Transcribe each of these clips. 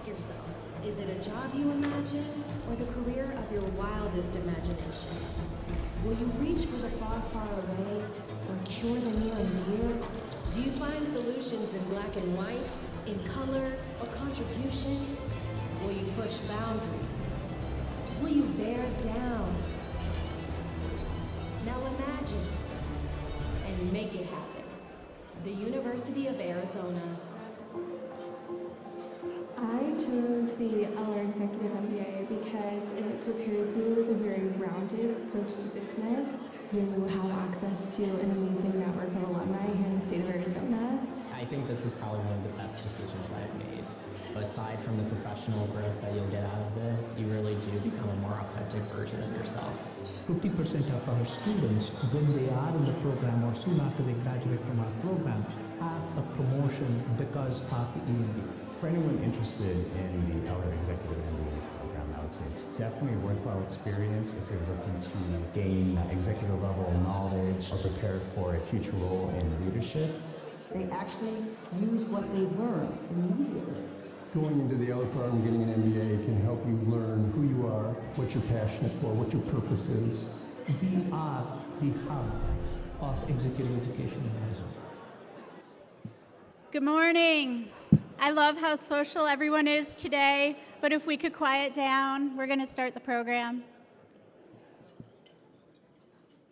ask yourself, is it a job you imagine or the career of your wildest imagination? Will you reach for the far, far away or cure the near and dear? Do you find solutions in black and white, in color or contribution? Will you push boundaries? Will you bear down? Now imagine and make it happen. The University of Arizona. I chose the Eller Executive MBA because it prepares you with a very rounded approach to business. You have access to an amazing network of alumni here in the state of Arizona. I think this is probably one of the best decisions I've made. Aside from the professional growth that you'll get out of this, you really do become a more authentic version of yourself. 50% of our students, when they are in the program or soon after they graduate from our program, have a promotion because of the EMB. For anyone interested in the Eller Executive MBA program, I would say it's definitely a worthwhile experience if you're looking to gain executive level knowledge or prepare for a future role in leadership. They actually use what they learn immediately. Going into the Eller program, getting an MBA can help you learn who you are, what you're passionate for, what your purpose is. We are the hub of executive education in Arizona. Good morning. I love how social everyone is today, but if we could quiet down, we're going to start the program.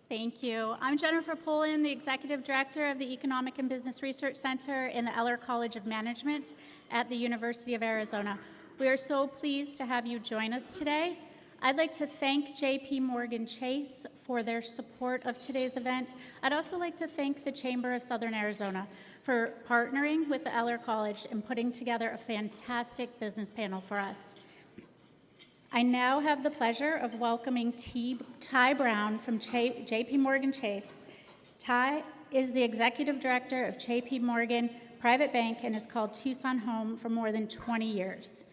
Thank you. I'm Jennifer Pullen, the Executive Director of the Economic and Business Research Center in the Eller College of Management at the University of Arizona. We are so pleased to have you join us today. I'd like to thank JP Morgan Chase for their support of today's event. I'd also like to thank the Chamber of Southern Arizona for partnering with the Eller College and putting together a fantastic business panel for us. I now have the pleasure of welcoming Ty Brown from JP Morgan Chase. Ty is the Executive Director of JP Morgan Private Bank and has called Tucson home for more than 20 years.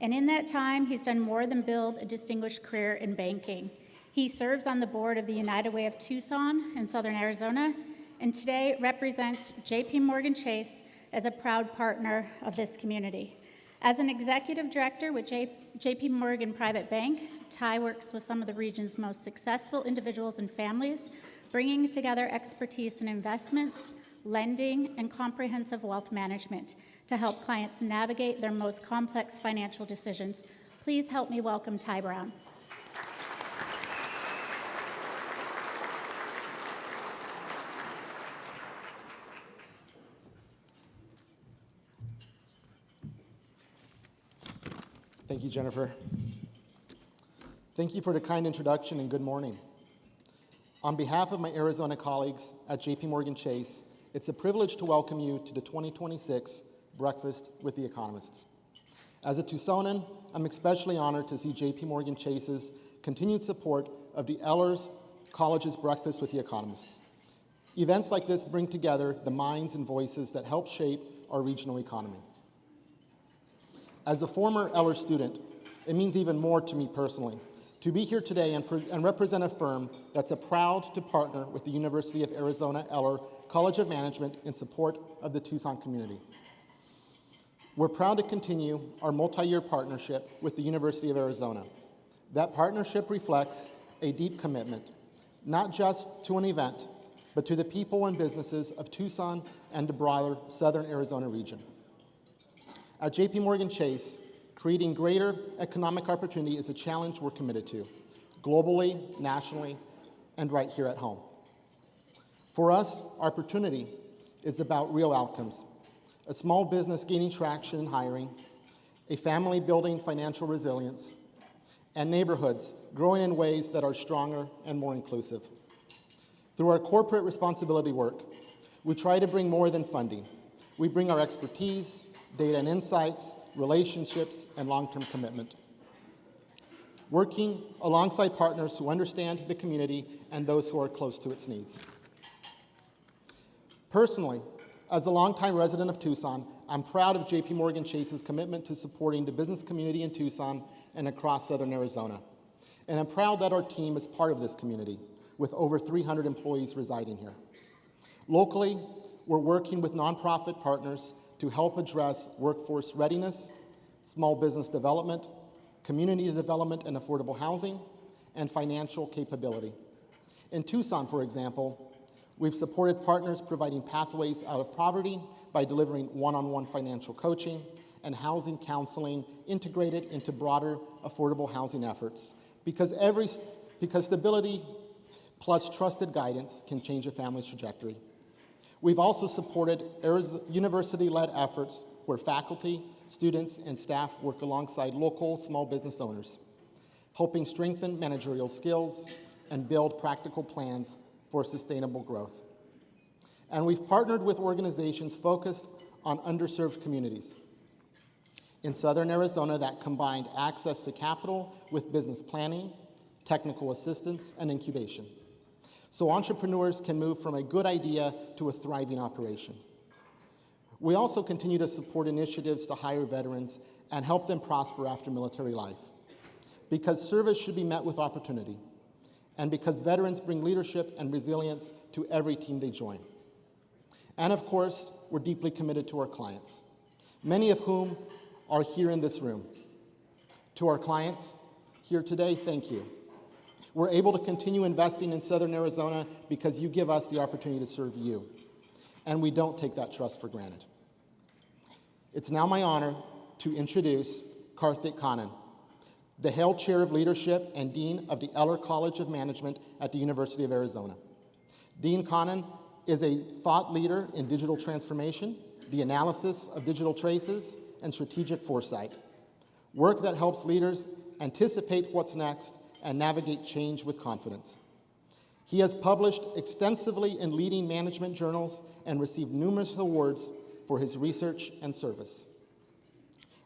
And in that time, he's done more than build a distinguished career in banking. He serves on the board of the United Way of Tucson in Southern Arizona, and today represents JP Morgan Chase as a proud partner of this community. As an executive director with JP Morgan Private Bank, Ty works with some of the region's most successful individuals and families, bringing together expertise in investments, lending, and comprehensive wealth management to help clients navigate their most complex financial decisions. Please help me welcome Ty Brown. Thank you, Jennifer. Thank you for the kind introduction and good morning. On behalf of my Arizona colleagues at JP Morgan Chase, it's a privilege to welcome you to the 2026 Breakfast with the Economists. As a Tucsonan, I'm especially honored to see JP Morgan Chase's continued support of the Eller College's Breakfast with the Economists. Events like this bring together the minds and voices that help shape our regional economy. As a former Eller student, it means even more to me personally to be here today and represent a firm that's proud to partner with the University of Arizona Eller College of Management in support of the Tucson community. We're proud to continue our multi-year partnership with the University of Arizona. That partnership reflects a deep commitment, not just to an event, but to the people and businesses of Tucson and the broader Southern Arizona region. At JP Morgan Chase, creating greater economic opportunity is a challenge we're committed to, globally, nationally, and right here at home. For us, opportunity is about real outcomes. A small business gaining traction in hiring, a family building financial resilience, and neighborhoods growing in ways that are stronger and more inclusive. Through our corporate responsibility work, we try to bring more than funding. We bring our expertise, data and insights, relationships, and long-term commitment. Working alongside partners who understand the community and those who are close to its needs. Personally, as a longtime resident of Tucson, I'm proud of JP Morgan Chase's commitment to supporting the business community in Tucson and across Southern Arizona. And I'm proud that our team is part of this community, with over 300 employees residing here. Locally, we're working with nonprofit partners to help address workforce readiness, small business development, community development and affordable housing, and financial capability. In Tucson, for example, we've supported partners providing pathways out of poverty by delivering one-on-one financial coaching and housing counseling integrated into broader affordable housing efforts, because stability plus trusted guidance can change a family's trajectory. We've also supported university-led efforts where faculty, students, and staff work alongside local small business owners, helping strengthen managerial skills and build practical plans for sustainable growth. And we've partnered with organizations focused on underserved communities in Southern Arizona that combined access to capital with business planning, technical assistance, and incubation, so entrepreneurs can move from a good idea to a thriving operation. We also continue to support initiatives to hire veterans and help them prosper after military life, because service should be met with opportunity, and because veterans bring leadership and resilience to every team they join. And of course, we're deeply committed to our clients, many of whom are here in this room. To our clients here today, thank you. We're able to continue investing in Southern Arizona because you give us the opportunity to serve you, and we don't take that trust for granted. It's now my honor to introduce Karthik Kannan, the Hale Chair of Leadership and Dean of the Eller College of Management at the University of Arizona. Dean Kannan is a thought leader in digital transformation, the analysis of digital traces, and strategic foresight, work that helps leaders anticipate what's next and navigate change with confidence. He has published extensively in leading management journals and received numerous awards for his research and service.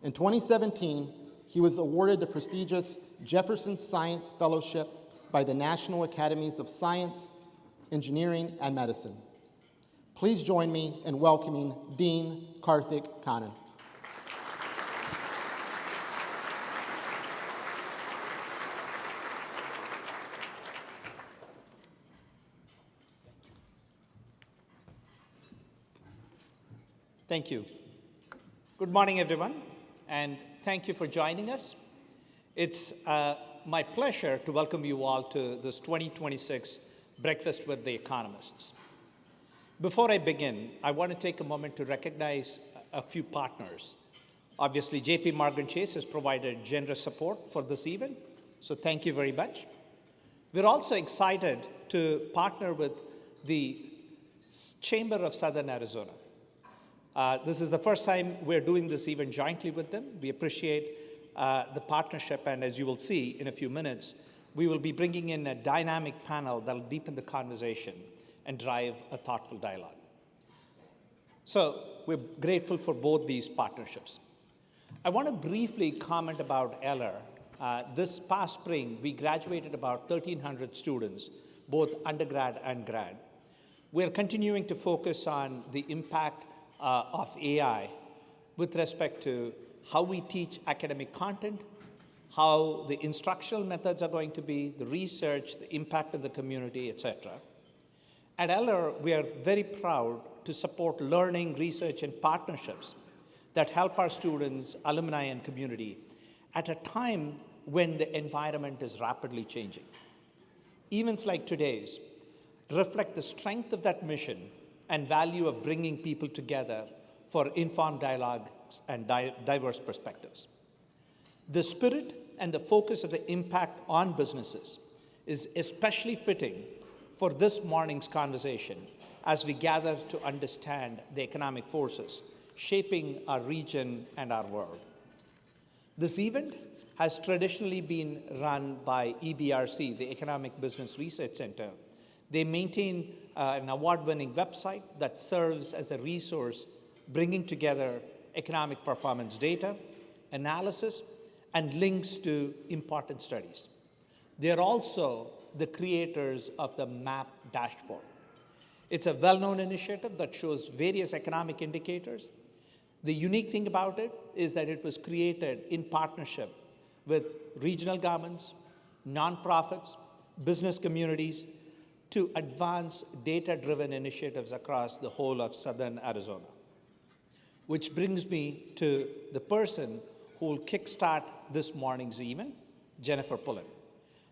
In 2017, he was awarded the prestigious Jefferson Science Fellowship by the National Academies of Science, Engineering, and Medicine. Please join me in welcoming Dean Karthik Kannan. Thank you. Good morning, everyone, and thank you for joining us. It's my pleasure to welcome you all to this 2026 Breakfast with the Economists. Before I begin, I want to take a moment to recognize a few partners. Obviously, JP Morgan Chase has provided generous support for this event, so thank you very much. We're also excited to partner with the Chamber of Southern Arizona. This is the first time we're doing this event jointly with them. We appreciate the partnership, and as you will see in a few minutes, we will be bringing in a dynamic panel that will deepen the conversation and drive a thoughtful dialogue. So we're grateful for both these partnerships. I want to briefly comment about Eller. This past spring, we graduated about 1,300 students, both undergrad and grad. We're continuing to focus on the impact of AI with respect to how we teach academic content, how the instructional methods are going to be, the research, the impact of the community, etc. At Eller, we are very proud to support learning, research, and partnerships that help our students, alumni, and community at a time when the environment is rapidly changing. Events like today's reflect the strength of that mission and value of bringing people together for informed dialogues and diverse perspectives. The spirit and the focus of the impact on businesses is especially fitting for this morning's conversation as we gather to understand the economic forces shaping our region and our world. This event has traditionally been run by EBRC, the Economic Business Research Center. They maintain an award-winning website that serves as a resource, bringing together economic performance data, analysis, and links to important studies. They are also the creators of the MAP dashboard. It's a well-known initiative that shows various economic indicators. The unique thing about it is that it was created in partnership with regional governments, nonprofits, business communities, to advance data-driven initiatives across the whole of Southern Arizona. Which brings me to the person who will kickstart this morning's event, Jennifer Pullen.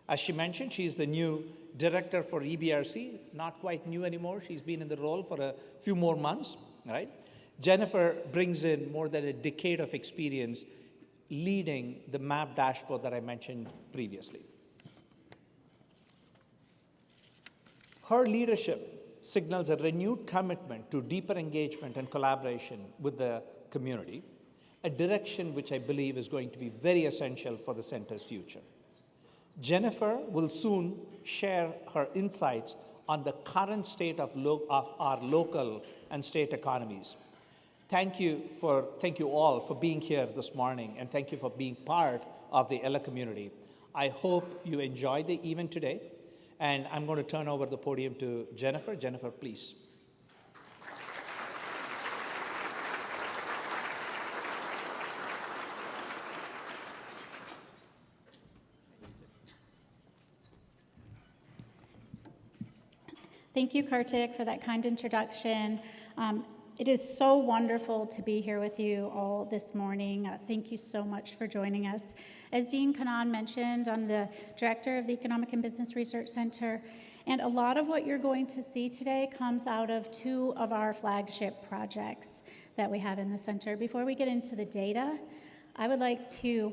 As she mentioned, she's the new director for EBRC, not quite new anymore. She's been in the role for a few more months, right? Jennifer brings in more than a decade of experience leading the map dashboard that I mentioned previously. Her leadership signals a renewed commitment to deeper engagement and collaboration with the community, a direction which I believe is going to be very essential for the center's future. Jennifer will soon share her insights on the current state of our local and state economies. Thank you all for being here this morning, and thank you for being part of the Eller community. I hope you enjoyed the event today, and I'm going to turn over the podium to Jennifer. Jennifer, please. Thank you, Kartik, for that kind introduction. It is so wonderful to be here with you all this morning. Thank you so much for joining us. As Dean Kanan mentioned, I'm the director of the Economic and Business Research Center, and a lot of what you're going to see today comes out of two of our flagship projects that we have in the center. Before we get into the data, I would like to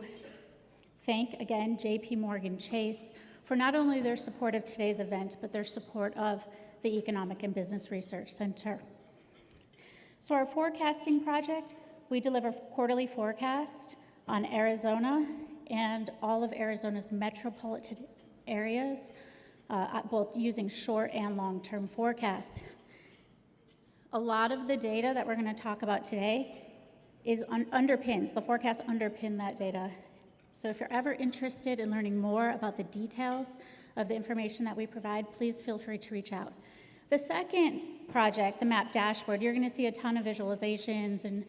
thank again JP Morgan Chase for not only their support of today's event, but their support of the Economic and Business Research Center. So our forecasting project, we deliver quarterly forecast on Arizona and all of Arizona's metropolitan areas, both using short and long-term forecasts. A lot of the data that we're going to talk about today is underpins, the forecasts underpin that data. So if you're ever interested in learning more about the details of the information that we provide, please feel free to reach out. The second project, the map dashboard, you're going to see a ton of visualizations and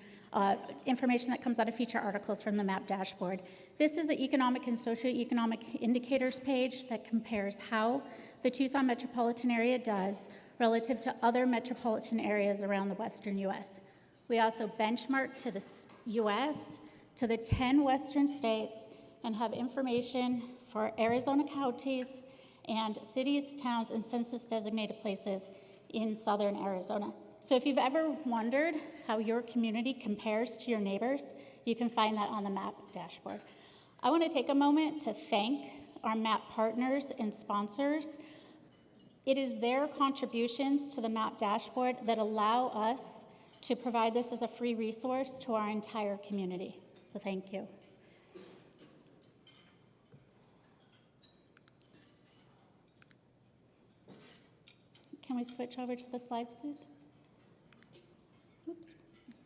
information that comes out of feature articles from the map dashboard. This is an economic and socioeconomic indicators page that compares how the Tucson metropolitan area does relative to other metropolitan areas around the western U.S. We also benchmark to the U.S., to the 10 western states, and have information for Arizona counties and cities, towns, and census-designated places in southern Arizona. So if you've ever wondered how your community compares to your neighbors, you can find that on the map dashboard. I want to take a moment to thank our map partners and sponsors. It is their contributions to the map dashboard that allow us to provide this as a free resource to our entire community. So thank you. Can we switch over to the slides, please? Oops,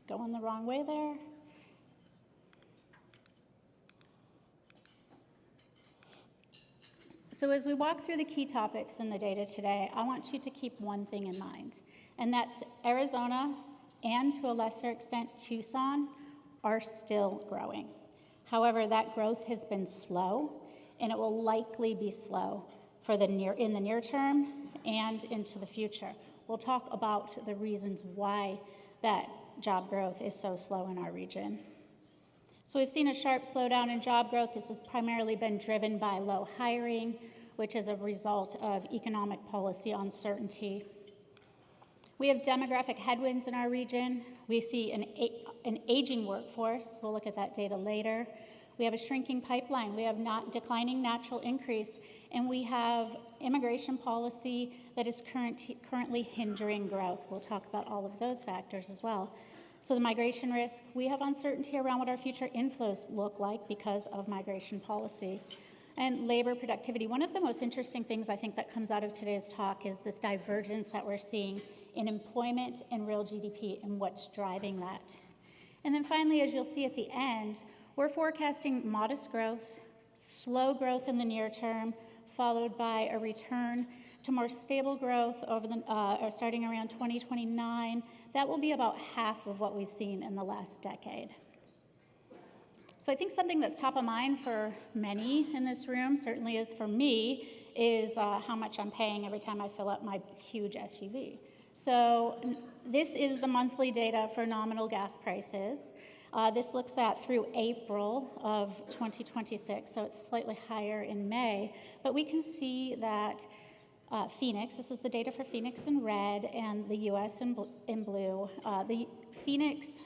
going the wrong way there. So as we walk through the key topics in the data today, I want you to keep one thing in mind, and that's Arizona and to a lesser extent Tucson are still growing. However, that growth has been slow, and it will likely be slow for in the near term and into the future. We'll talk about the reasons why that job growth is so slow in our region. So we've seen a sharp slowdown in job growth. This has primarily been driven by low hiring, which is a result of economic policy uncertainty. We have demographic headwinds in our region. We see an aging workforce. We'll look at that data later. We have a shrinking pipeline. We have not declining natural increase, and we have immigration policy that is currently hindering growth. We'll talk about all of those factors as well. So the migration risk, we have uncertainty around what our future inflows look like because of migration policy. And labor productivity. One of the most interesting things I think that comes out of today's talk is this divergence that we're seeing in employment and real GDP and what's driving that. And then finally, as you'll see at the end, we're forecasting modest growth, slow growth in the near term, followed by a return to more stable growth over starting around 2029. That will be about half of what we've seen in the last decade. So I think something that's top of mind for many in this room, certainly is for me, is how much I'm paying every time I fill up my huge SUV. So this is the monthly data for nominal gas prices. This looks at through April of 2026, so it's slightly higher in May. But we can see that Phoenix, this is the data for Phoenix in red and the US in blue. The Phoenix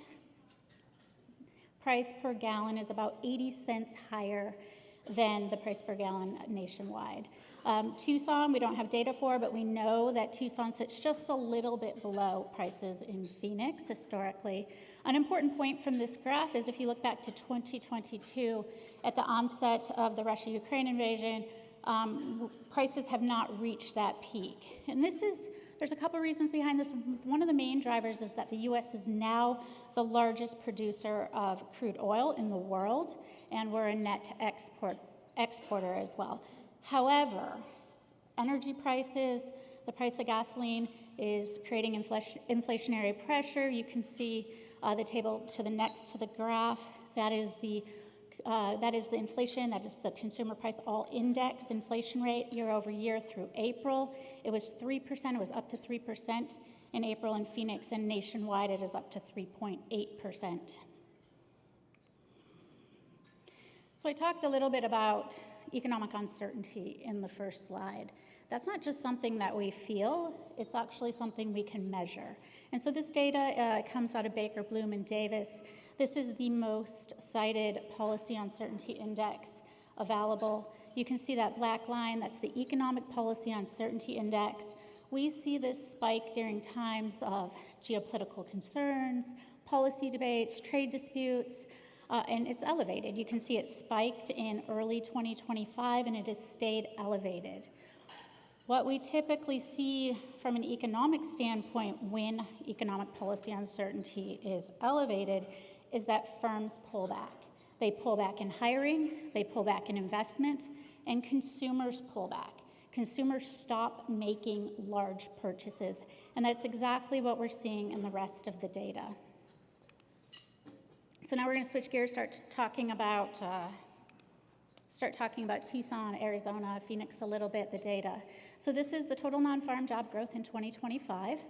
price per gallon is about 80 cents higher than the price per gallon nationwide. Tucson, we don't have data for, but we know that Tucson sits just a little bit below prices in Phoenix historically. An important point from this graph is if you look back to 2022, at the onset of the Russia-Ukraine invasion, prices have not reached that peak. And there's a couple reasons behind this. One of the main drivers is that the US is now the largest producer of crude oil in the world, and we're a net exporter as well. However, energy prices, the price of gasoline is creating inflationary pressure. You can see the table to the next to the graph. That is the inflation, that is the consumer price all index inflation rate year over year through April. It was 3%, it was up to 3% in April in Phoenix, and nationwide it is up to 3.8%. So I talked a little bit about economic uncertainty in the first slide. That's not just something that we feel, it's actually something we can measure. And so this data comes out of Baker, Bloom, and Davis. This is the most cited policy uncertainty index available. You can see that black line, that's the economic policy uncertainty index. We see this spike during times of geopolitical concerns, policy debates, trade disputes, and it's elevated. You can see it spiked in early 2025 and it has stayed elevated. What we typically see from an economic standpoint when economic policy uncertainty is elevated is that firms pull back. They pull back in hiring, they pull back in investment, and consumers pull back. Consumers stop making large purchases, and that's exactly what we're seeing in the rest of the data. So now we're going to switch gears, start talking about Tucson, Arizona, Phoenix a little bit, the data. So this is the total non-farm job growth in 2025.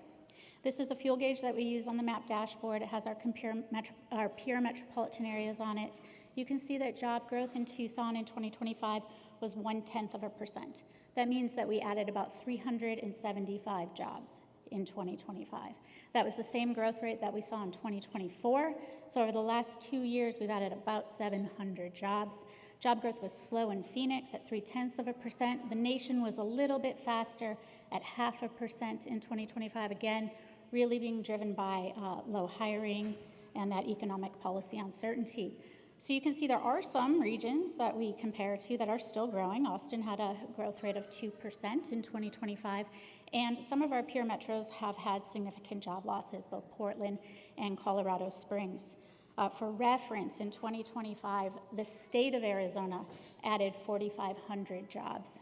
This is a fuel gauge that we use on the map dashboard. It has our peer metropolitan areas on it. You can see that job growth in Tucson in 2025 was 0.1%. That means that we added about 375 jobs in 2025. That was the same growth rate that we saw in 2024. So over the last 2 years, we've added about 700 jobs. Job growth was slow in Phoenix at 0.3%. The nation was a little bit faster at 0.5% in 2025. Again, really being driven by low hiring and that economic policy uncertainty. So you can see there are some regions that we compare to that are still growing. Austin had a growth rate of 2% in 2025, and some of our peer metros have had significant job losses, both Portland and Colorado Springs. For reference, in 2025, the state of Arizona added 4,500 jobs.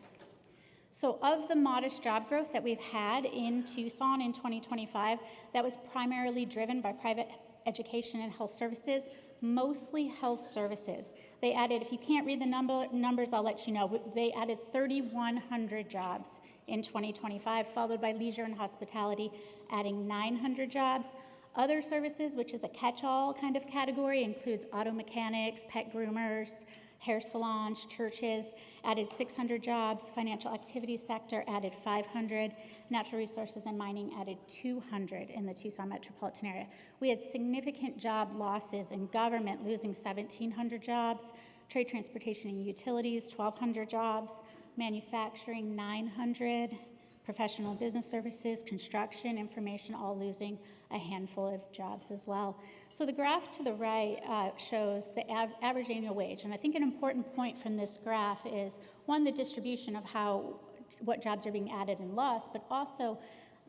So of the modest job growth that we've had in Tucson in 2025, that was primarily driven by private education and health services, mostly health services. They added, if you can't read the numbers, I'll let you know, they added 3,100 jobs in 2025, followed by leisure and hospitality, adding 900 jobs. Other services, which is a catch-all kind of category, includes auto mechanics, pet groomers, hair salons, churches, added 600 jobs. Financial activity sector added 500. Natural resources and mining added 200 in the Tucson metropolitan area. We had significant job losses in government, losing 1,700 jobs. Trade, transportation, and utilities, 1,200 jobs. Manufacturing, 900. Professional business services, construction, information, all losing a handful of jobs as well. So the graph to the right shows the average annual wage. And I think an important point from this graph is, one, the distribution of what jobs are being added and lost, but also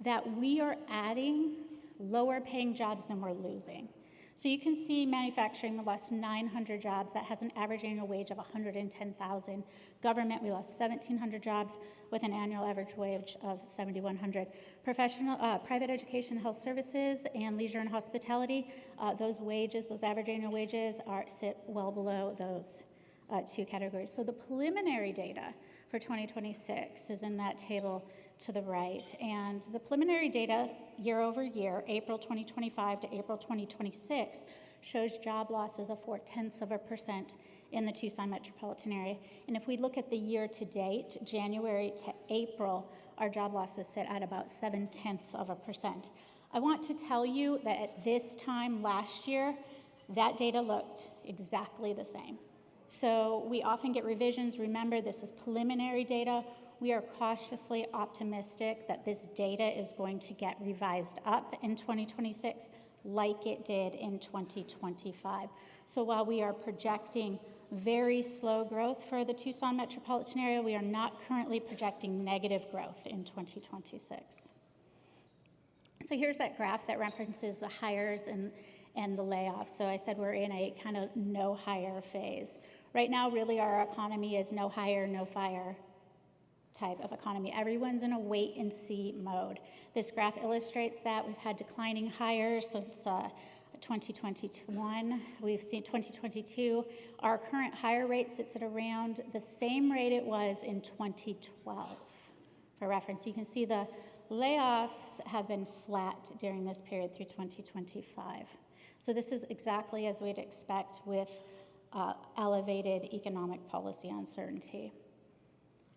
that we are adding lower paying jobs than we're losing. So you can see manufacturing, we lost 900 jobs. That has an average annual wage of $110,000. Government, we lost 1,700 jobs with an annual average wage of $7,100. Private education, health services, and leisure and hospitality, those average annual wages sit well below those two categories. So the preliminary data for 2026 is in that table to the right. And the preliminary data year over year, April 2025 to April 2026, shows job losses of 0.4% in the Tucson metropolitan area. And if we look at the year to date, January to April, our job losses sit at about 0.7%. I want to tell you that at this time last year, that data looked exactly the same. So we often get revisions. Remember, this is preliminary data. We are cautiously optimistic that this data is going to get revised up in 2026 like it did in 2025. So while we are projecting very slow growth for the Tucson metropolitan area, we are not currently projecting negative growth in 2026. So here's that graph that references the hires and the layoffs. So I said we're in a kind of no hire phase. Right now, really, our economy is no hire, no fire type of economy. Everyone's in a wait and see mode. This graph illustrates that. We've had declining hires since 2021. We've seen 2022. Our current hire rate sits at around the same rate it was in 2012. For reference, you can see the layoffs have been flat during this period through 2025. So this is exactly as we'd expect with elevated economic policy uncertainty.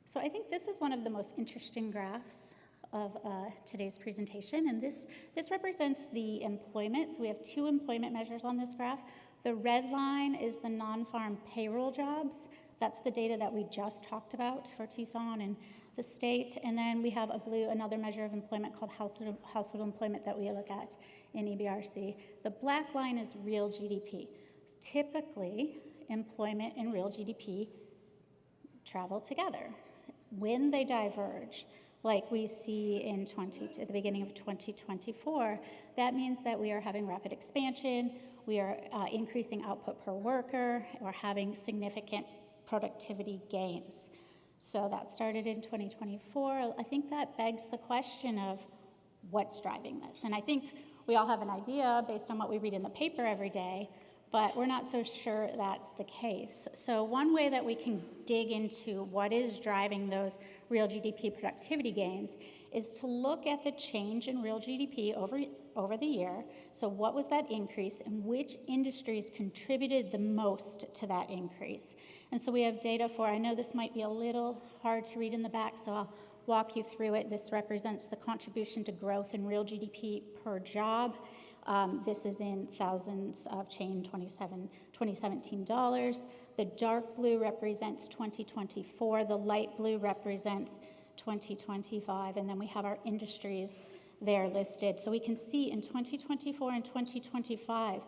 So I think this is one of the most interesting graphs of today's presentation, and this represents the employment. So we have two employment measures on this graph. The red line is the non-farm payroll jobs. That's the data that we just talked about for Tucson and the state. And then we have another measure of employment called household employment that we look at in EBRC. The black line is real GDP. Typically, employment and real GDP travel together. When they diverge, like we see at the beginning of 2024, that means that we are having rapid expansion, we are increasing output per worker, or having significant productivity gains. So that started in 2024. I think that begs the question of what's driving this. And I think we all have an idea based on what we read in the paper every day, but we're not so sure that's the case. So one way that we can dig into what is driving those real GDP productivity gains is to look at the change in real GDP over the year. So what was that increase and which industries contributed the most to that increase? And so we have data for, I know this might be a little hard to read in the back, so I'll walk you through it. This represents the contribution to growth in real GDP per job. This is in thousands of 2017 dollars. The dark blue represents 2024. The light blue represents 2025. And then we have our industries there listed. So we can see in 2024 and 2025,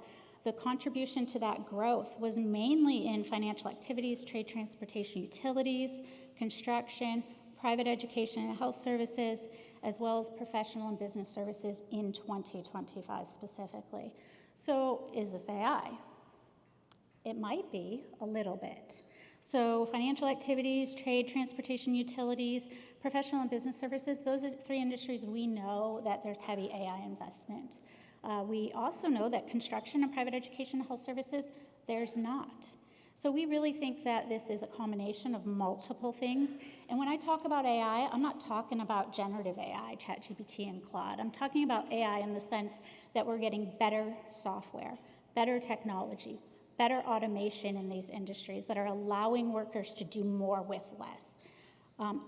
the contribution to that growth was mainly in financial activities, trade, transportation, utilities, construction, private education and health services, as well as professional and business services in 2025 specifically. So is this AI? It might be a little bit. So financial activities, trade, transportation, utilities, professional and business services, those are three industries we know that there's heavy AI investment. We also know that construction and private education and health services, there's not. So we really think that this is a combination of multiple things. And when I talk about AI, I'm not talking about generative AI, ChatGPT and Claude. I'm talking about AI in the sense that we're getting better software, better technology, better automation in these industries that are allowing workers to do more with less.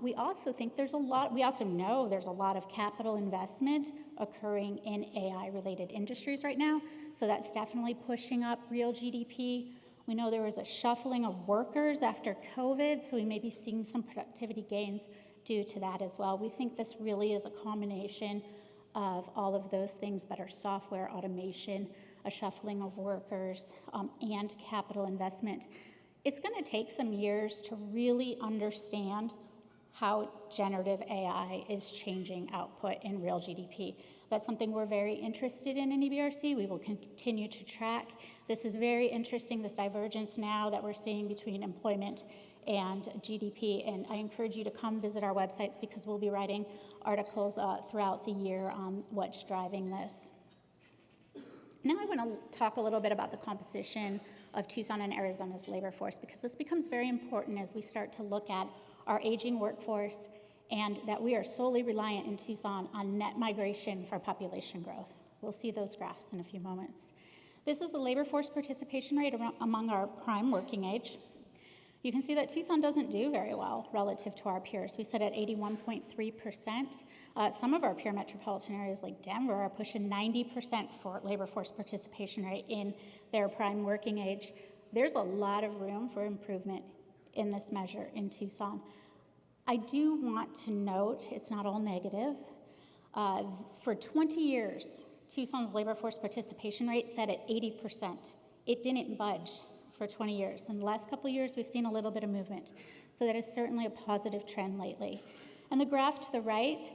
We also know there's a lot of capital investment occurring in AI-related industries right now. So that's definitely pushing up real GDP. We know there was a shuffling of workers after COVID, so we may be seeing some productivity gains due to that as well. We think this really is a combination of all of those things, better software, automation, a shuffling of workers, and capital investment. It's going to take some years to really understand how generative AI is changing output in real GDP. That's something we're very interested in EBRC. We will continue to track. This is very interesting, this divergence now that we're seeing between employment and GDP. And I encourage you to come visit our websites because we'll be writing articles throughout the year on what's driving this. Now I want to talk a little bit about the composition of Tucson and Arizona's labor force because this becomes very important as we start to look at our aging workforce and that we are solely reliant in Tucson on net migration for population growth. We'll see those graphs in a few moments. This is the labor force participation rate among our prime working age. You can see that Tucson doesn't do very well relative to our peers. We sit at 81.3%. Some of our peer metropolitan areas like Denver are pushing 90% for labor force participation rate in their prime working age. There's a lot of room for improvement in this measure in Tucson. I do want to note, it's not all negative. For 20 years, Tucson's labor force participation rate sat at 80%. It didn't budge for 20 years. In the last couple of years, we've seen a little bit of movement. So that is certainly a positive trend lately. And the graph to the right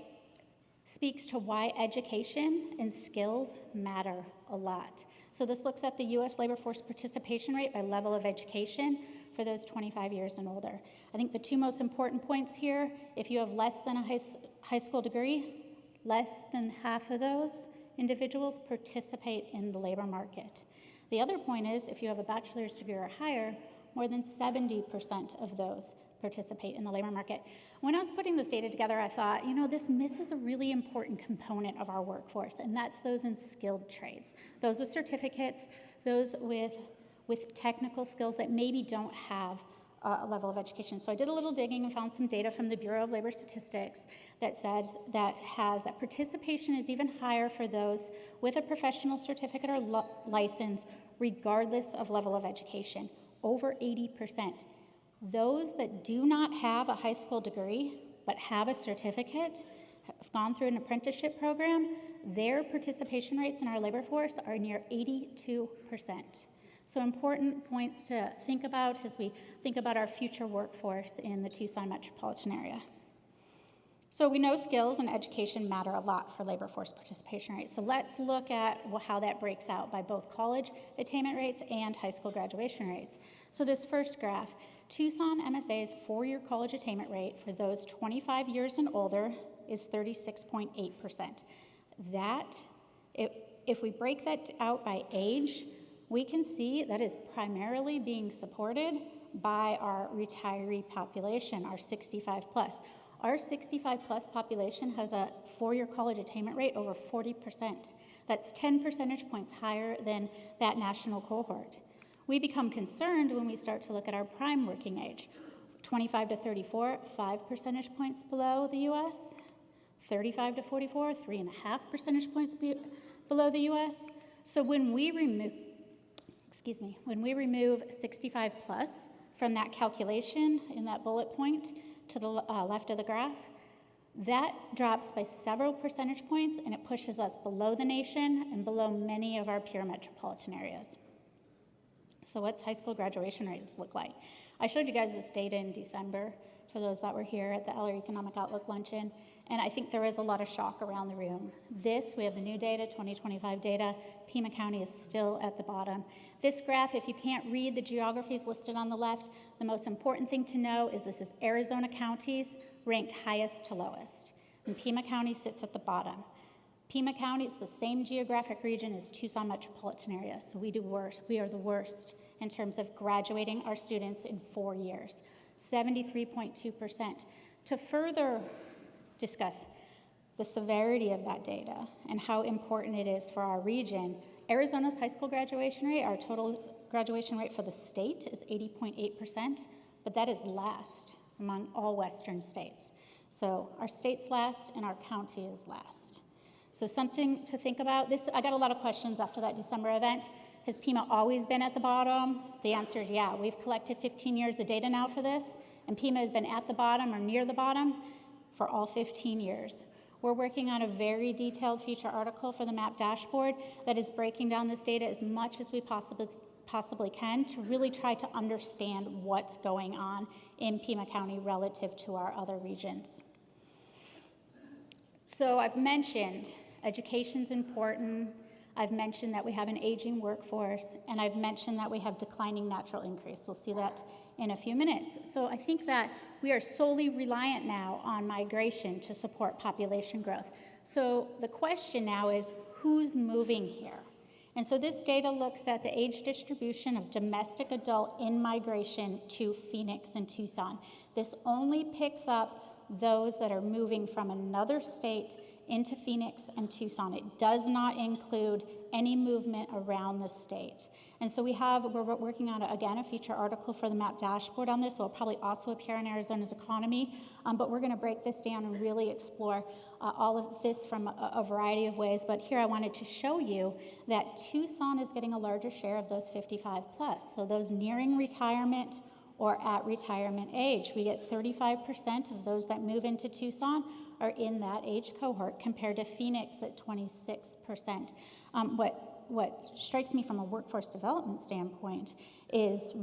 speaks to why education and skills matter a lot. So this looks at the U.S. labor force participation rate by level of education for those 25 years and older. I think the two most important points here, if you have less than a high school degree, less than half of those individuals participate in the labor market. The other point is, if you have a bachelor's degree or higher, more than 70% of those participate in the labor market. When I was putting this data together, I thought, this misses a really important component of our workforce, and that's those in skilled trades. Those with certificates, those with technical skills that maybe don't have a level of education. So I did a little digging and found some data from the Bureau of Labor Statistics that says that participation is even higher for those with a professional certificate or license, regardless of level of education, over 80%. Those that do not have a high school degree but have a certificate, have gone through an apprenticeship program, their participation rates in our labor force are near 82%. So important points to think about as we think about our future workforce in the Tucson metropolitan area. So we know skills and education matter a lot for labor force participation rates. So let's look at how that breaks out by both college attainment rates and high school graduation rates. So this first graph, Tucson MSA's four-year college attainment rate for those 25 years and older is 36.8%. That, if we break that out by age, we can see that is primarily being supported by our retiree population, our 65 plus. Our 65 plus population has a four-year college attainment rate over 40%. That's 10 percentage points higher than that national cohort. We become concerned when we start to look at our prime working age. 25 to 34, 5 percentage points below the US. 35 to 44, 3.5 percentage points below the US. So when we remove 65 plus from that calculation in that bullet point to the left of the graph, that drops by several percentage points and it pushes us below the nation and below many of our peer metropolitan areas. So what's high school graduation rates look like? I showed you guys this data in December for those that were here at the Eller Economic Outlook Luncheon, and I think there was a lot of shock around the room. We have the new data, 2025 data. Pima County is still at the bottom. This graph, if you can't read the geographies listed on the left, the most important thing to know is this is Arizona counties ranked highest to lowest, and Pima County sits at the bottom. Pima County is the same geographic region as Tucson metropolitan area, so we do worse. We are the worst in terms of graduating our students in 4 years, 73.2%. To further discuss the severity of that data and how important it is for our region, Arizona's high school graduation rate, our total graduation rate for the state is 80.8%, but that is last among all Western states. So our state's last and our county is last. So something to think about. I got a lot of questions after that December event. Has Pima always been at the bottom? The answer is yeah. We've collected 15 years of data now for this, and Pima has been at the bottom or near the bottom for all 15 years. We're working on a very detailed future article for the MAP dashboard that is breaking down this data as much as we possibly can to really try to understand what's going on in Pima County relative to our other regions. So I've mentioned education's important. I've mentioned that we have an aging workforce, and I've mentioned that we have declining natural increase. We'll see that in a few minutes. So I think that we are solely reliant now on migration to support population growth. So the question now is, who's moving here? And so this data looks at the age distribution of domestic adult in-migration to Phoenix and Tucson. This only picks up those that are moving from another state into Phoenix and Tucson. It does not include any movement around the state. And so we're working on, again, a feature article for the map dashboard on this. It will probably also appear in Arizona's economy, but we're gonna break this down and really explore all of this from a variety of ways. But here I wanted to show you that Tucson is getting a larger share of those 55 plus. So those nearing retirement or at retirement age. We get 35% of those that move into Tucson are in that age cohort compared to Phoenix at 26%. What strikes me from a workforce development standpoint is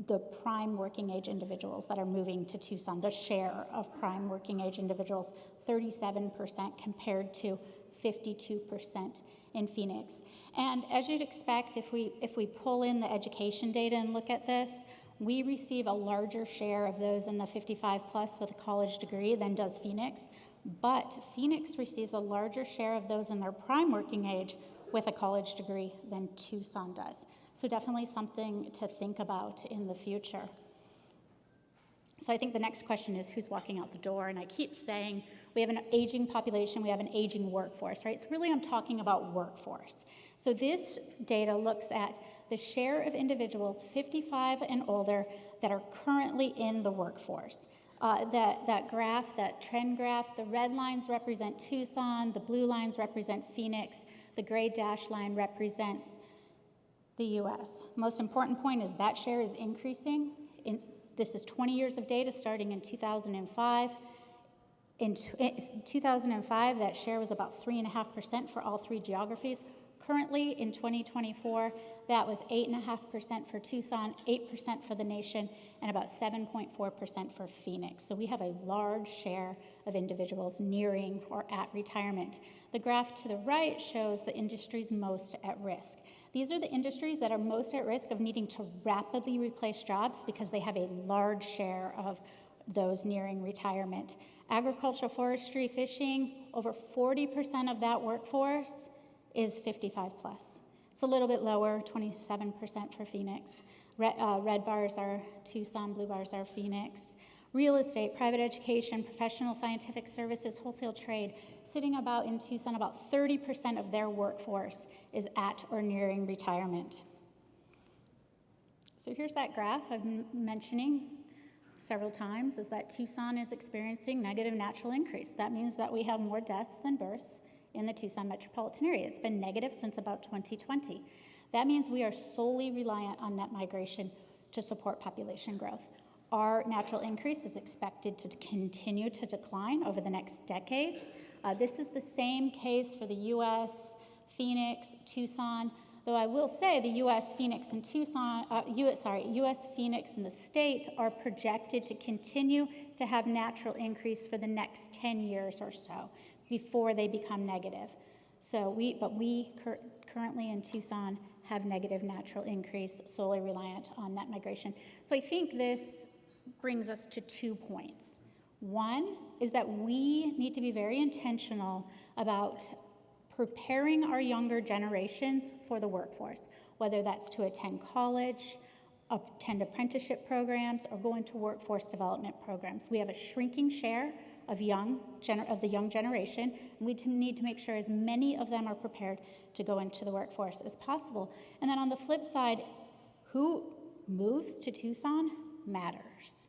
the prime working age individuals that are moving to Tucson, the share of prime working age individuals, 37% compared to 52% in Phoenix. And as you'd expect, if we pull in the education data and look at this, we receive a larger share of those in the 55 plus with a college degree than does Phoenix, but Phoenix receives a larger share of those in their prime working age with a college degree than Tucson does. So definitely something to think about in the future. So I think the next question is who's walking out the door? And I keep saying we have an aging population, we have an aging workforce, right? So really I'm talking about workforce. So this data looks at the share of individuals 55 and older that are currently in the workforce. That graph, that trend graph, the red lines represent Tucson, the blue lines represent Phoenix, the gray dash line represents the US. Most important point is that share is increasing. This is 20 years of data starting in 2005. In 2005, that share was about 3.5% for all three geographies. Currently, in 2024, that was 8.5% for Tucson, 8% for the nation, and about 7.4% for Phoenix. So we have a large share of individuals nearing or at retirement. The graph to the right shows the industries most at risk. These are the industries that are most at risk of needing to rapidly replace jobs because they have a large share of those nearing retirement. Agriculture, forestry, fishing, over 40% of that workforce is 55 plus. It's a little bit lower, 27% for Phoenix. Red bars are Tucson, blue bars are Phoenix. Real estate, private education, professional scientific services, wholesale trade, sitting about in Tucson, about 30% of their workforce is at or nearing retirement. So here's that graph I've been mentioning several times, is that Tucson is experiencing negative natural increase. That means that we have more deaths than births in the Tucson metropolitan area. It's been negative since about 2020. That means we are solely reliant on net migration to support population growth. Our natural increase is expected to continue to decline over the next decade. This is the same case for the US, Phoenix, Tucson, though I will say the US, Phoenix, and Tucson, US, Phoenix, and the state are projected to continue to have natural increase for the next 10 years or so before they become negative. So we currently in Tucson have negative natural increase, solely reliant on net migration. So I think this brings us to 2 points. One is that we need to be very intentional about preparing our younger generations for the workforce, whether that's to attend college, attend apprenticeship programs, or go into workforce development programs. We have a shrinking share of the young generation, and we need to make sure as many of them are prepared to go into the workforce as possible. And then on the flip side, who moves to Tucson matters.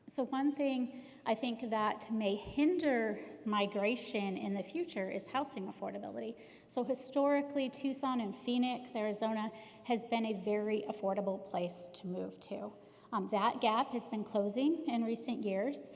So one thing I think that may hinder migration in the future is housing affordability. So historically, Tucson and Phoenix, Arizona, has been a very affordable place to move to. That gap has been closing in recent years.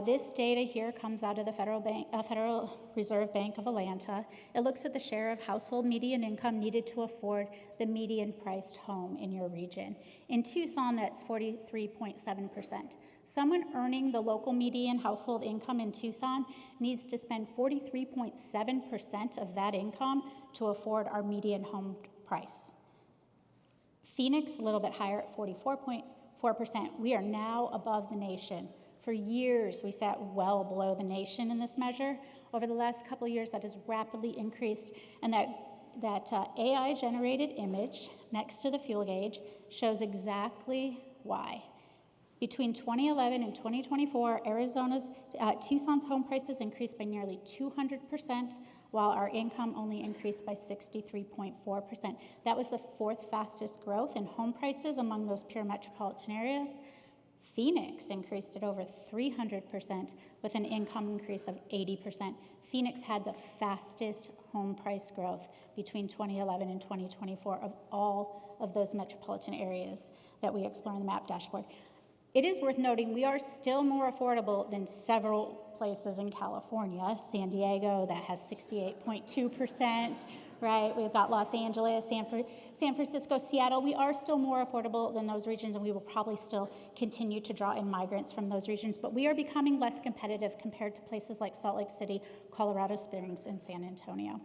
This data here comes out of the Federal Reserve Bank of Atlanta. It looks at the share of household median income needed to afford the median priced home in your region. In Tucson, that's 43.7%. Someone earning the local median household income in Tucson needs to spend 43.7% of that income to afford our median home price. Phoenix, a little bit higher at 44.4%. We are now above the nation. For years, we sat well below the nation in this measure. Over the last couple of years, that has rapidly increased, and that AI-generated image next to the fuel gauge shows exactly why. Between 2011 and 2024, Tucson's home prices increased by nearly 200%, while our income only increased by 63.4%. That was the fourth fastest growth in home prices among those pure metropolitan areas. Phoenix increased at over 300% with an income increase of 80%. Phoenix had the fastest home price growth between 2011 and 2024 of all of those metropolitan areas that we explore in the map dashboard. It is worth noting we are still more affordable than several places in California. San Diego, that has 68.2%, right? We've got Los Angeles, San Francisco, Seattle. We are still more affordable than those regions, and we will probably still continue to draw in migrants from those regions, but we are becoming less competitive compared to places like Salt Lake City, Colorado Springs, and San Antonio.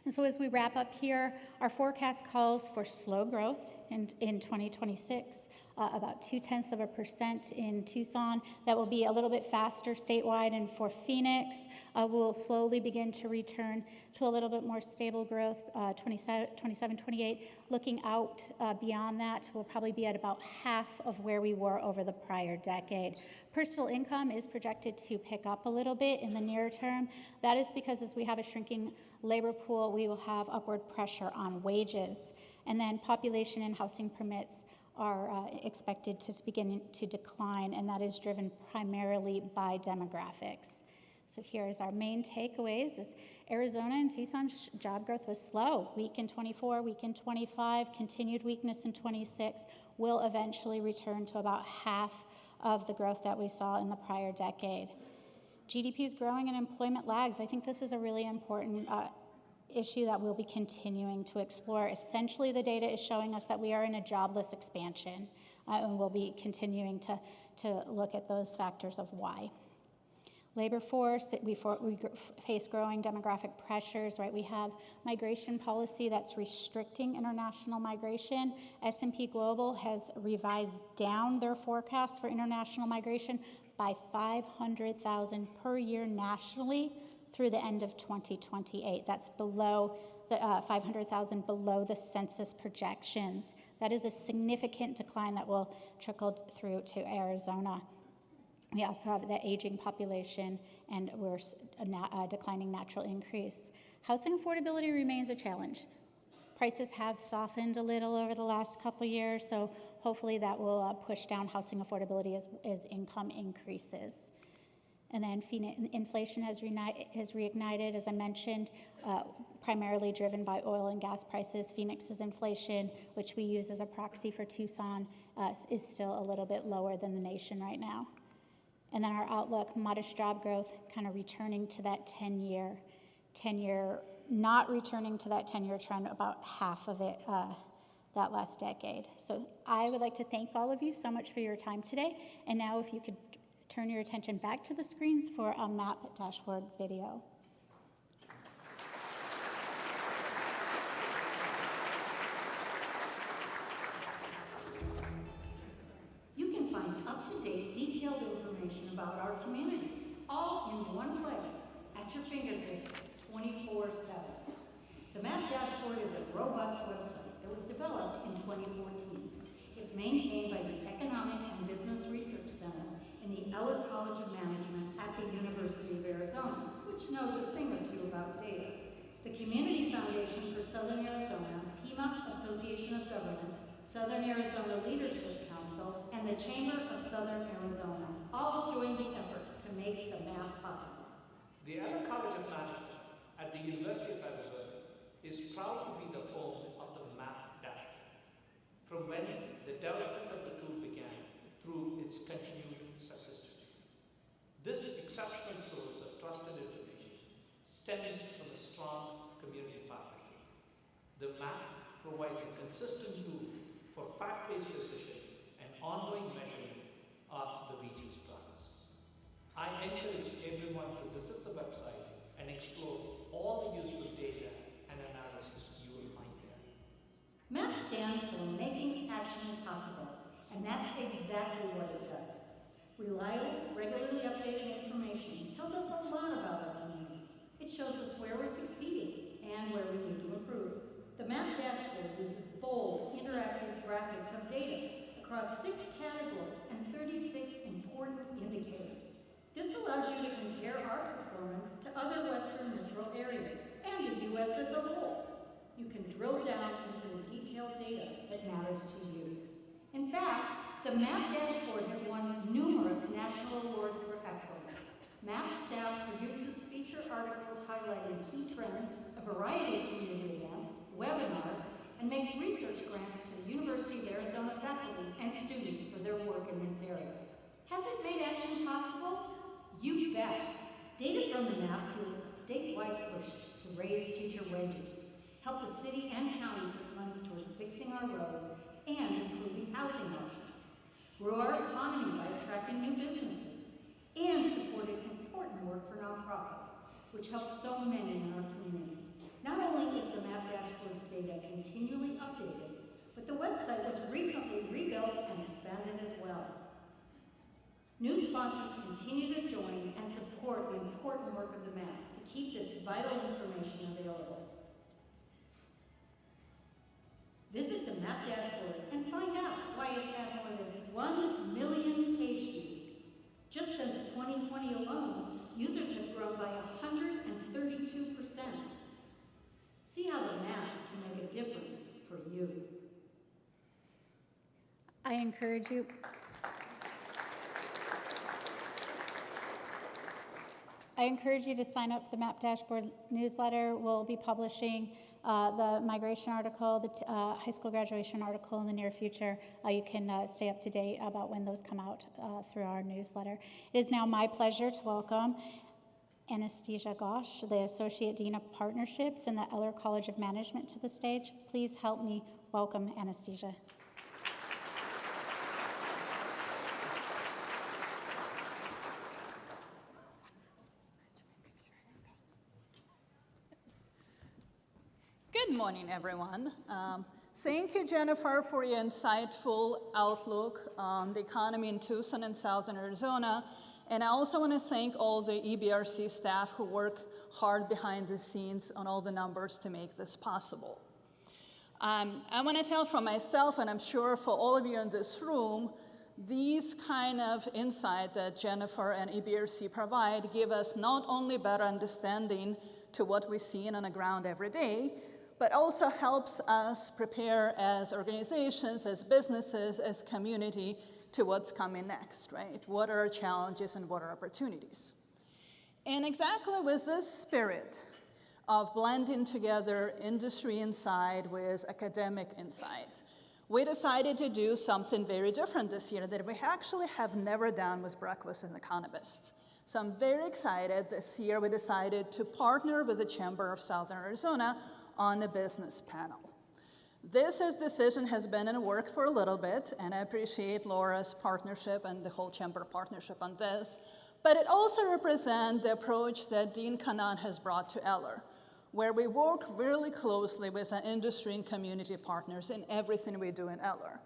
And so as we wrap up here, our forecast calls for slow growth in 2026, about 0.2% in Tucson. That will be a little bit faster statewide, and for Phoenix, we'll slowly begin to return to a little bit more stable growth, 27, 28. Looking out beyond that, we'll probably be at about half of where we were over the prior decade. Personal income is projected to pick up a little bit in the near term. That is because as we have a shrinking labor pool, we will have upward pressure on wages. And then population and housing permits are expected to begin to decline, and that is driven primarily by demographics. So here's our main takeaways. Is Arizona and Tucson's job growth was slow. Weak in 24, weak in 25, continued weakness in 26, will eventually return to about half of the growth that we saw in the prior decade. GDP is growing and employment lags. I think this is a really important issue that we'll be continuing to explore. Essentially, the data is showing us that we are in a jobless expansion, and we'll be continuing to look at those factors of why. Labor force, we face growing demographic pressures, right? We have migration policy that's restricting international migration. S&P Global has revised down their forecast for international migration by 500,000 per year nationally through the end of 2028. That's below the 500,000 below the census projections. That is a significant decline that will trickle through to Arizona. We also have the aging population, and we're a declining natural increase. Housing affordability remains a challenge. Prices have softened a little over the last couple years, so hopefully that will push down housing affordability as income increases. And then inflation has reignited, as I mentioned, primarily driven by oil and gas prices. Phoenix's inflation, which we use as a proxy for Tucson, is still a little bit lower than the nation right now. And then our outlook, modest job growth, kind of returning to that 10-year, not returning to that 10-year trend, about half of it that last decade. So I would like to thank all of you so much for your time today. And now if you could turn your attention back to the screens for a map dashboard video. You can find up-to-date, detailed information about our community, all in one place, at your fingertips, 24/7. The map dashboard is a robust website that was developed in 2014. It's maintained by the Economic and Business Research Center in the Eller College of Management at the University of Arizona, which knows a thing or two about data. The Community Foundation for Southern Arizona, PIMA Association of Governments, Southern Arizona Leadership Council, and the Chamber of Southern Arizona all joined the effort to make the map possible. The Eller College of Management at the University of Arizona is proud to be the home of the map dashboard. From when the development of the tool began through its continued success. This exceptional source of trusted information stems from a strong community partnership. The map provides a consistent tool for fact-based decision and ongoing measurement of the region's progress. I encourage everyone to visit the website and explore all the useful data and analysis you will find there. MAP stands for Making Action Possible, and that's exactly what it does. Reliable, regularly updated information tells us a lot about our community. It shows us where we're succeeding and where we need to improve. The map dashboard uses bold, interactive graphics of data across 6 categories and 36 important indicators. This allows you to compare our performance to other Western metro areas and the U.S. as a whole. You can drill down into the detailed data that matters to you. In fact, the MAP dashboard has won numerous national awards for excellence. MAP staff produces feature articles highlighting key trends, a variety of community events, webinars, and makes research grants to the University of Arizona faculty and students for their work in this area. Has it made action possible? You bet. Data from the MAP fueled a statewide push to raise teacher wages, help the city and county put funds towards fixing our roads and improving housing options, grow our economy by attracting new businesses, and supported important work for nonprofits, which helps so many in our community. Not only is the MAP dashboard's data continually updated, but the website was recently rebuilt and expanded as well. New sponsors continue to join and support the important work of the MAP to keep this vital information available. Visit the MAP dashboard and find out why it's had more than 1 million page views. Just since 2020 alone, users have grown by 132%. See how the MAP can make a difference for you. I encourage you. To sign up for the MAP Dashboard newsletter. We'll be publishing the migration article, the high school graduation article in the near future. You can stay up to date about when those come out through our newsletter. It is now my pleasure to welcome Anastasia Gosh, the Associate Dean of Partnerships in the Eller College of Management, to the stage. Please help me welcome Anastasia. Good morning, everyone. Thank you, Jennifer, for your insightful outlook on the economy in Tucson and Southern Arizona. And I also want to thank all the EBRC staff who work hard behind the scenes on all the numbers to make this possible. I want to tell from myself, and I'm sure for all of you in this room, these kind of insight that Jennifer and EBRC provide give us not only better understanding to what we see on the ground every day, but also helps us prepare as organizations, as businesses, as community to what's coming next, right? What are our challenges and what are opportunities? And exactly with this spirit of blending together industry insight with academic insight, we decided to do something very different this year that we actually have never done with Breakfast and Economists. So I'm very excited. This year we decided to partner with the Chamber of Southern Arizona on a business panel. This decision has been in work for a little bit, and I appreciate Laura's partnership and the whole Chamber partnership on this, but it also represents the approach that Dean Canaan has brought to Eller, where we work really closely with our industry and community partners in everything we do in Eller.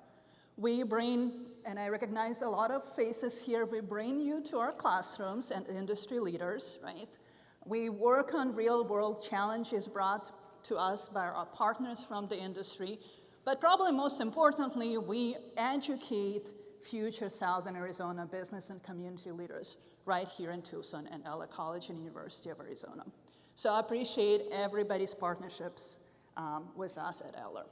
We bring, and I recognize a lot of faces here, we bring you to our classrooms and industry leaders, right? We work on real-world challenges brought to us by our partners from the industry, but probably most importantly, we educate future Southern Arizona business and community leaders right here in Tucson and Eller College and University of Arizona. So I appreciate everybody's partnerships with us at Eller.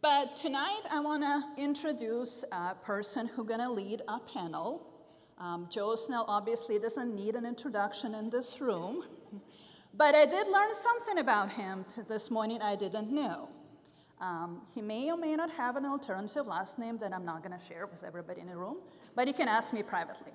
But tonight I want to introduce a person who's going to lead a panel. Joe Snell obviously doesn't need an introduction in this room. But I did learn something about him this morning I didn't know. He may or may not have an alternative last name that I'm not going to share with everybody in the room, but you can ask me privately.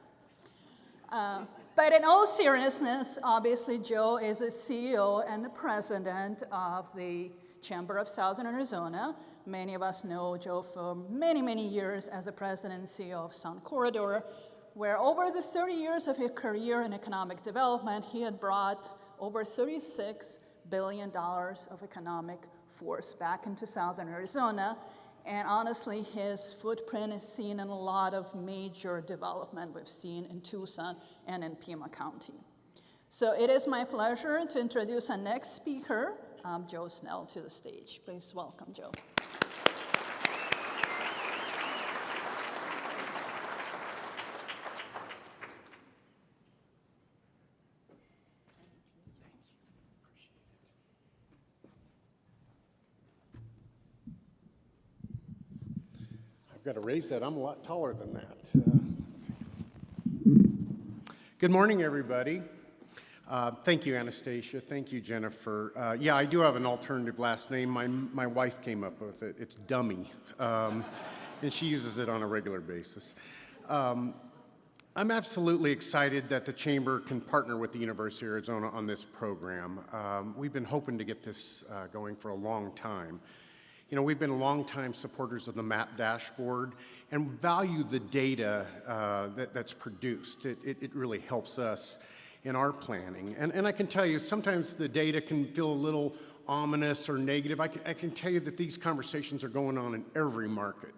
But in all seriousness, obviously Joe is the CEO and the president of the Chamber of Southern Arizona. Many of us know Joe for many, many years as the president and CEO of Sun Corridor, where over the 30 years of his career in economic development, he had brought over $36 billion of economic force back into Southern Arizona. And honestly, his footprint is seen in a lot of major development we've seen in Tucson and in Pima County. So it is my pleasure to introduce our next speaker, Joe Snell, to the stage. Please welcome Joe. I've got to raise that. I'm a lot taller than that. Let's see. Good morning, everybody. Thank you, Anastasia. Thank you, Jennifer. Yeah, I do have an alternative last name. My wife came up with it. It's Dummy, and she uses it on a regular basis. I'm absolutely excited that the Chamber can partner with the University of Arizona on this program. We've been hoping to get this going for a long time. You know, we've been longtime supporters of the MAP dashboard and value the data that's produced. It really helps us in our planning. And I can tell you, sometimes the data can feel a little ominous or negative. I can tell you that these conversations are going on in every market.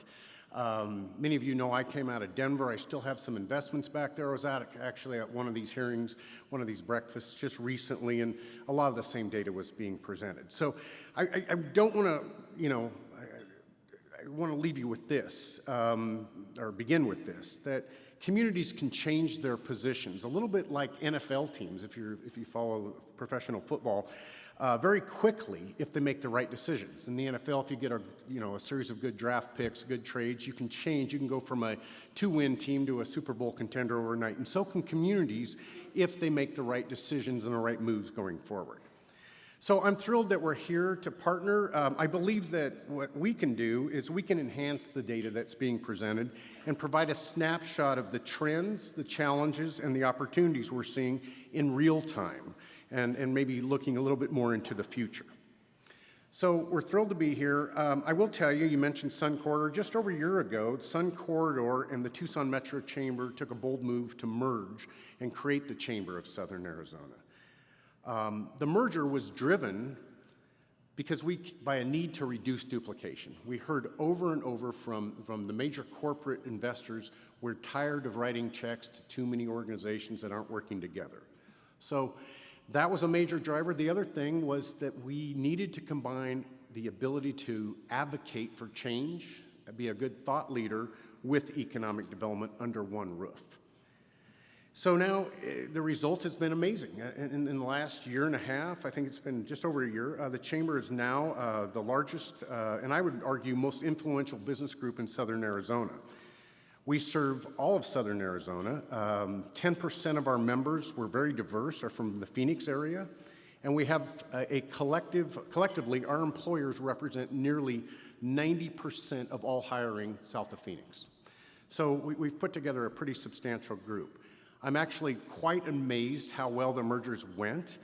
Many of you know I came out of Denver. I still have some investments back there. I was actually at one of these hearings, one of these breakfasts just recently, and a lot of the same data was being presented. So I don't want to, you know, I want to leave you with this, or begin with this, that communities can change their positions, a little bit like NFL teams, if you follow professional football, very quickly if they make the right decisions. In the NFL, if you get a series of good draft picks, good trades, you can change. You can go from a 2-win team to a Super Bowl contender overnight. And so can communities if they make the right decisions and the right moves going forward. So I'm thrilled that we're here to partner. I believe that what we can do is we can enhance the data that's being presented and provide a snapshot of the trends, the challenges, and the opportunities we're seeing in real time, and maybe looking a little bit more into the future. So we're thrilled to be here. I will tell you, you mentioned Sun Corridor. Just over a year ago, Sun Corridor and the Tucson Metro Chamber took a bold move to merge and create the Chamber of Southern Arizona. The merger was driven because by a need to reduce duplication. We heard over and over from the major corporate investors, we're tired of writing checks to too many organizations that aren't working together. So that was a major driver. The other thing was that we needed to combine the ability to advocate for change, be a good thought leader with economic development under one roof. So now the result has been amazing. In the last year and a half, I think it's been just over a year, the Chamber is now the largest, and I would argue most influential business group in Southern Arizona. We serve all of Southern Arizona. 10% of our members, we're very diverse, are from the Phoenix area, and we have collectively, our employers represent nearly 90% of all hiring south of Phoenix. So we've put together a pretty substantial group. I'm actually quite amazed how well the mergers went.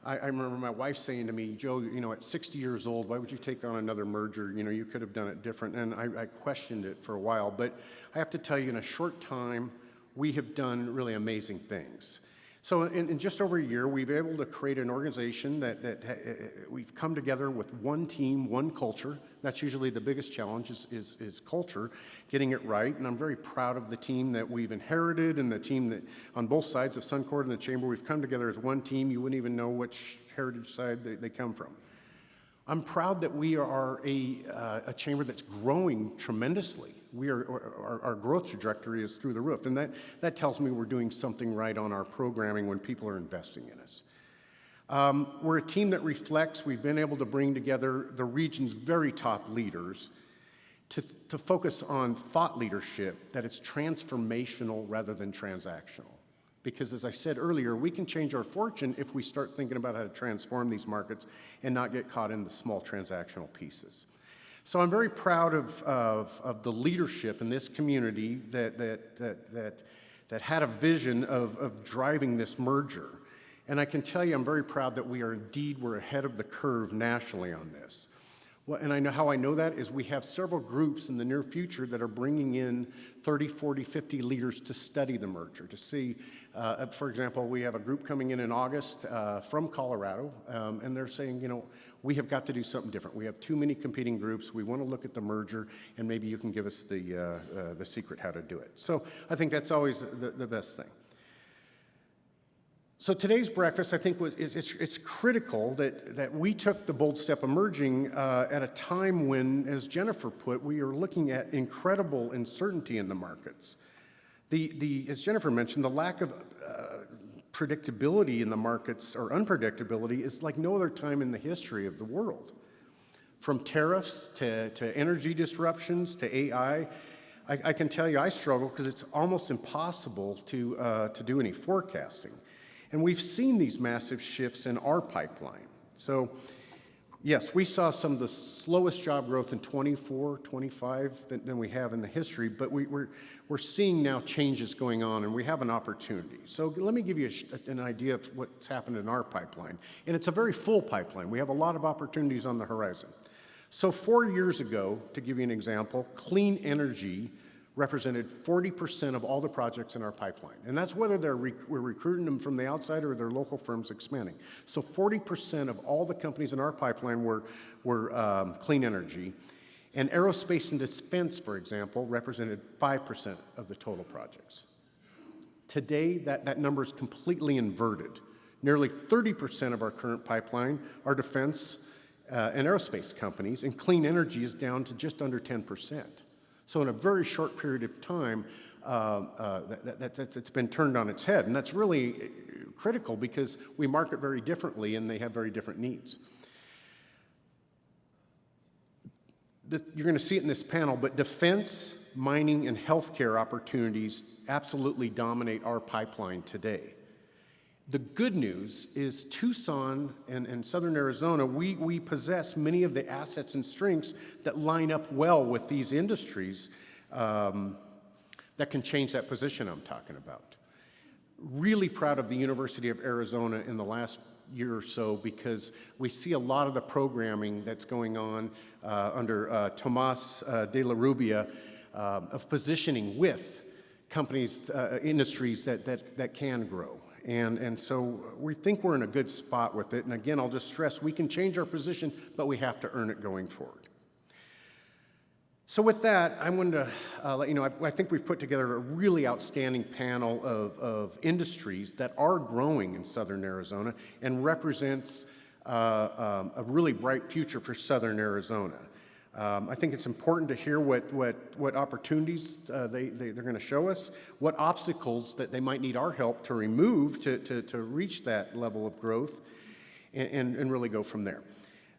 I remember my wife saying to me, Joe, you know, at 60 years old, why would you take on another merger? You know, you could have done it different. And I questioned it for a while. But I have to tell you, in a short time, we have done really amazing things. So in just over a year, we've been able to create an organization that we've come together with one team, one culture. That's usually the biggest challenge is culture, getting it right. And I'm very proud of the team that we've inherited and the team that on both sides of Sun Corridor and the Chamber, we've come together as one team. You wouldn't even know which heritage side they come from. I'm proud that we are a chamber that's growing tremendously. Our growth trajectory is through the roof, and that tells me we're doing something right on our programming when people are investing in us. We're a team that reflects. We've been able to bring together the region's very top leaders to focus on thought leadership that it's transformational rather than transactional. Because as I said earlier, we can change our fortune if we start thinking about how to transform these markets and not get caught in the small transactional pieces. So I'm very proud of the leadership in this community that had a vision of driving this merger. And I can tell you I'm very proud that we're ahead of the curve nationally on this. Well, and I know how I know that is we have several groups in the near future that are bringing in 30, 40, 50 leaders to study the merger, to see, for example, we have a group coming in August from Colorado, and they're saying, you know, we have got to do something different. We have too many competing groups. We want to look at the merger, and maybe you can give us the secret how to do it. So I think that's always the best thing. So today's breakfast, I think, it's critical that we took the bold step of merging at a time when, as Jennifer put, we are looking at incredible uncertainty in the markets. As Jennifer mentioned, the lack of predictability in the markets, or unpredictability, is like no other time in the history of the world. From tariffs to energy disruptions to AI, I can tell you I struggle because it's almost impossible to do any forecasting. And we've seen these massive shifts in our pipeline. So yes, we saw some of the slowest job growth in 24, 25 than we have in the history, but we're seeing now changes going on, and we have an opportunity. So let me give you an idea of what's happened in our pipeline. And it's a very full pipeline. We have a lot of opportunities on the horizon. So 4 years ago, to give you an example, clean energy represented 40% of all the projects in our pipeline. And that's whether we're recruiting them from the outside or they're local firms expanding. So 40% of all the companies in our pipeline were clean energy. And aerospace and defense, for example, represented 5% of the total projects. Today, that number is completely inverted. Nearly 30% of our current pipeline are defense and aerospace companies, and clean energy is down to just under 10%. So in a very short period of time, it's been turned on its head. And that's really critical because we market very differently and they have very different needs. You're going to see it in this panel, but defense, mining, and healthcare opportunities absolutely dominate our pipeline today. The good news is Tucson and Southern Arizona, we possess many of the assets and strengths that line up well with these industries that can change that position I'm talking about. Really proud of the University of Arizona in the last year or so because we see a lot of the programming that's going on under Tomas de la Rubia of positioning with companies, industries that can grow. And so we think we're in a good spot with it. And again, I'll just stress, we can change our position, but we have to earn it going forward. So with that, I wanted to let you know, I think we've put together a really outstanding panel of industries that are growing in Southern Arizona and represents a really bright future for Southern Arizona. I think it's important to hear what opportunities they're going to show us, what obstacles that they might need our help to remove to reach that level of growth, and really go from there.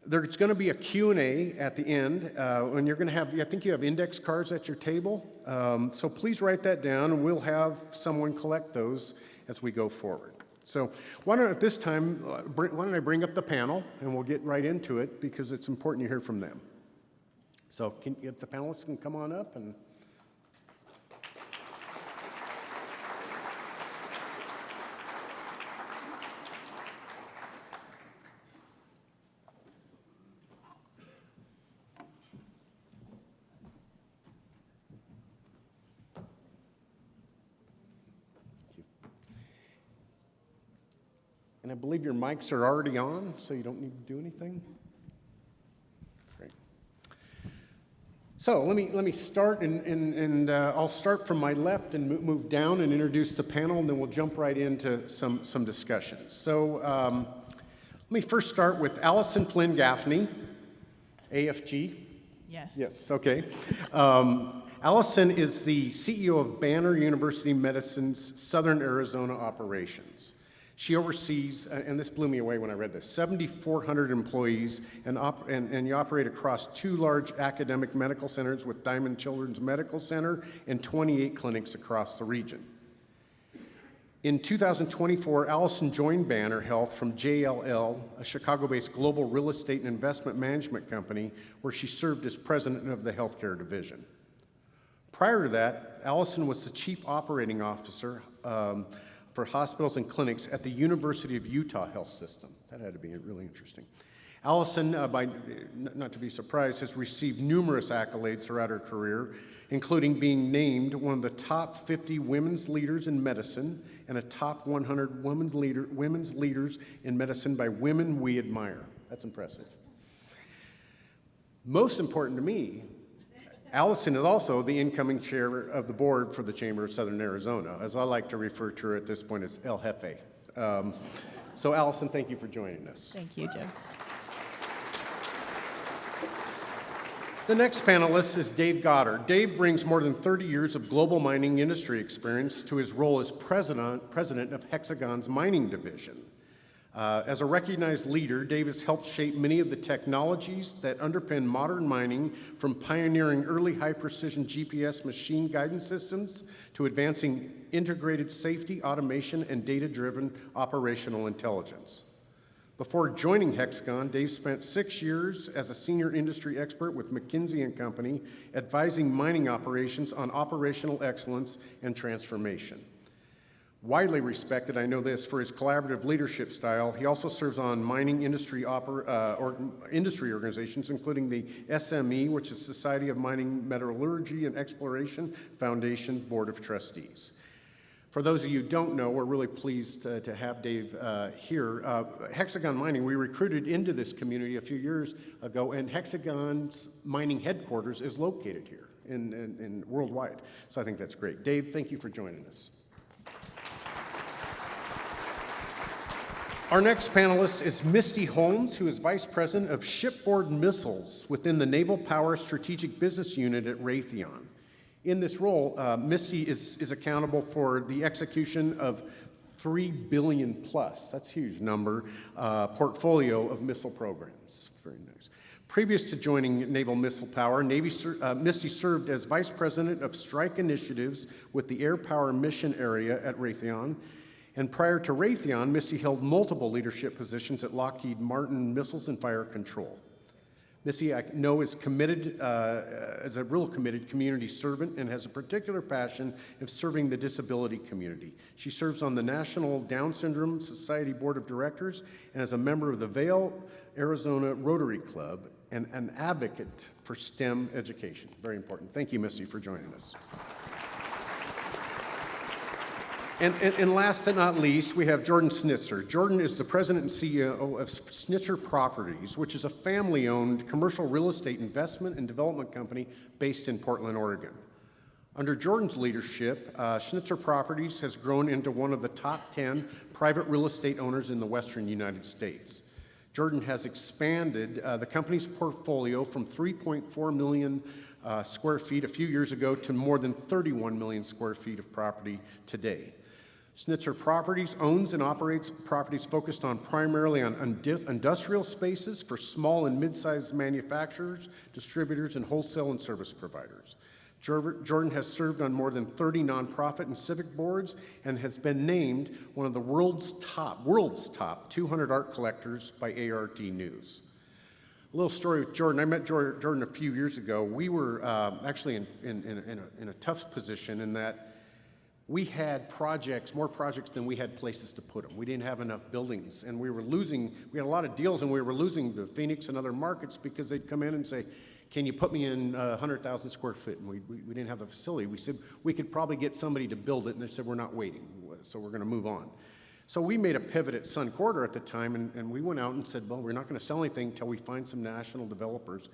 There's going to be a Q&A at the end, and you're going to have, I think you have index cards at your table, so please write that down, and we'll have someone collect those as we go forward. So why don't at this time, why don't I bring up the panel, and we'll get right into it, because it's important you hear from them. So if the panelists can come on up and... And I believe your mics are already on, so you don't need to do anything. Great. So let me start, and I'll start from my left and move down and introduce the panel, and then we'll jump right into some discussions. So let me first start with Alison, Flynn, Gaffney, AFG. Yes. Yes, okay. Alison is the CEO of Banner University Medicine's Southern Arizona operations. She oversees, and this blew me away when I read this, 7,400 employees, and you operate across 2 large academic medical centers with Diamond Children's Medical Center and 28 clinics across the region. In 2024, Alison joined Banner Health from JLL, a Chicago-based global real estate and investment management company, where she served as president of the healthcare division. Prior to that, Alison was the chief operating officer for hospitals and clinics at the University of Utah Health System. That had to be really interesting. Alison, not to be surprised, has received numerous accolades throughout her career, including being named one of the top 50 women's leaders in medicine and a top 100 women's leaders in medicine by Women We Admire. That's impressive. Most important to me, Alison is also the incoming chair of the board for the Chamber of Southern Arizona, as I like to refer to her at this point as El Jefe. So Alison, thank you for joining us. Thank you, Joe. The next panelist is Dave Goddard. Dave brings more than 30 years of global mining industry experience to his role as president of Hexagon's mining division. As a recognized leader, Dave has helped shape many of the technologies that underpin modern mining, from pioneering early high-precision GPS machine guidance systems to advancing integrated safety, automation, and data-driven operational intelligence. Before joining Hexagon, Dave spent 6 years as a senior industry expert with McKinsey & Company, advising mining operations on operational excellence and transformation. Widely respected, I know this, for his collaborative leadership style, he also serves on mining industry organizations, including the SME, which is Society of Mining Metallurgy and Exploration Foundation Board of Trustees. For those of you who don't know, we're really pleased to have Dave here. Hexagon Mining, we recruited into this community a few years ago, and Hexagon's mining headquarters is located here in worldwide. So I think that's great. Dave, thank you for joining us. Our next panelist is Misty Holmes, who is Vice President of Shipboard Missiles within the Naval Power Strategic Business Unit at Raytheon. In this role, Misty is accountable for the execution of $3 billion plus, that's a huge number, portfolio of missile programs. Very nice. Previous to joining Naval Missile Power, Misty served as Vice President of Strike Initiatives with the Air Power Mission Area at Raytheon. And prior to Raytheon, Misty held multiple leadership positions at Lockheed Martin Missiles and Fire Control. Misty, I know, is committed, as a real committed community servant and has a particular passion of serving the disability community. She serves on the National Down Syndrome Society Board of Directors and is a member of the Vail, Arizona Rotary Club and an advocate for STEM education. Very important. Thank you, Misty, for joining us. And last but not least, we have Jordan Schnitzer. Jordan is the president and CEO of Schnitzer Properties, which is a family-owned commercial real estate investment and development company based in Portland, Oregon. Under Jordan's leadership, Schnitzer Properties has grown into one of the top 10 private real estate owners in the western United States. Jordan has expanded the company's portfolio from 3.4 million square feet a few years ago to more than 31 million square feet of property today. Schnitzer Properties owns and operates properties focused on primarily on industrial spaces for small and mid-sized manufacturers, distributors, and wholesale and service providers. Jordan has served on more than 30 nonprofit and civic boards and has been named one of the world's top 200 art collectors by ART News. A little story with Jordan. I met Jordan a few years ago. We were actually in a tough position in that we had more projects than we had places to put them. We didn't have enough buildings, and we had a lot of deals, and we were losing to Phoenix and other markets because they'd come in and say, can you put me in 100,000 square feet? And we didn't have the facility. We said we could probably get somebody to build it, and they said, we're not waiting, so we're gonna move on. So we made a pivot at Sun Quarter at the time, and we went out and said, well, we're not gonna sell anything until we find some national developers.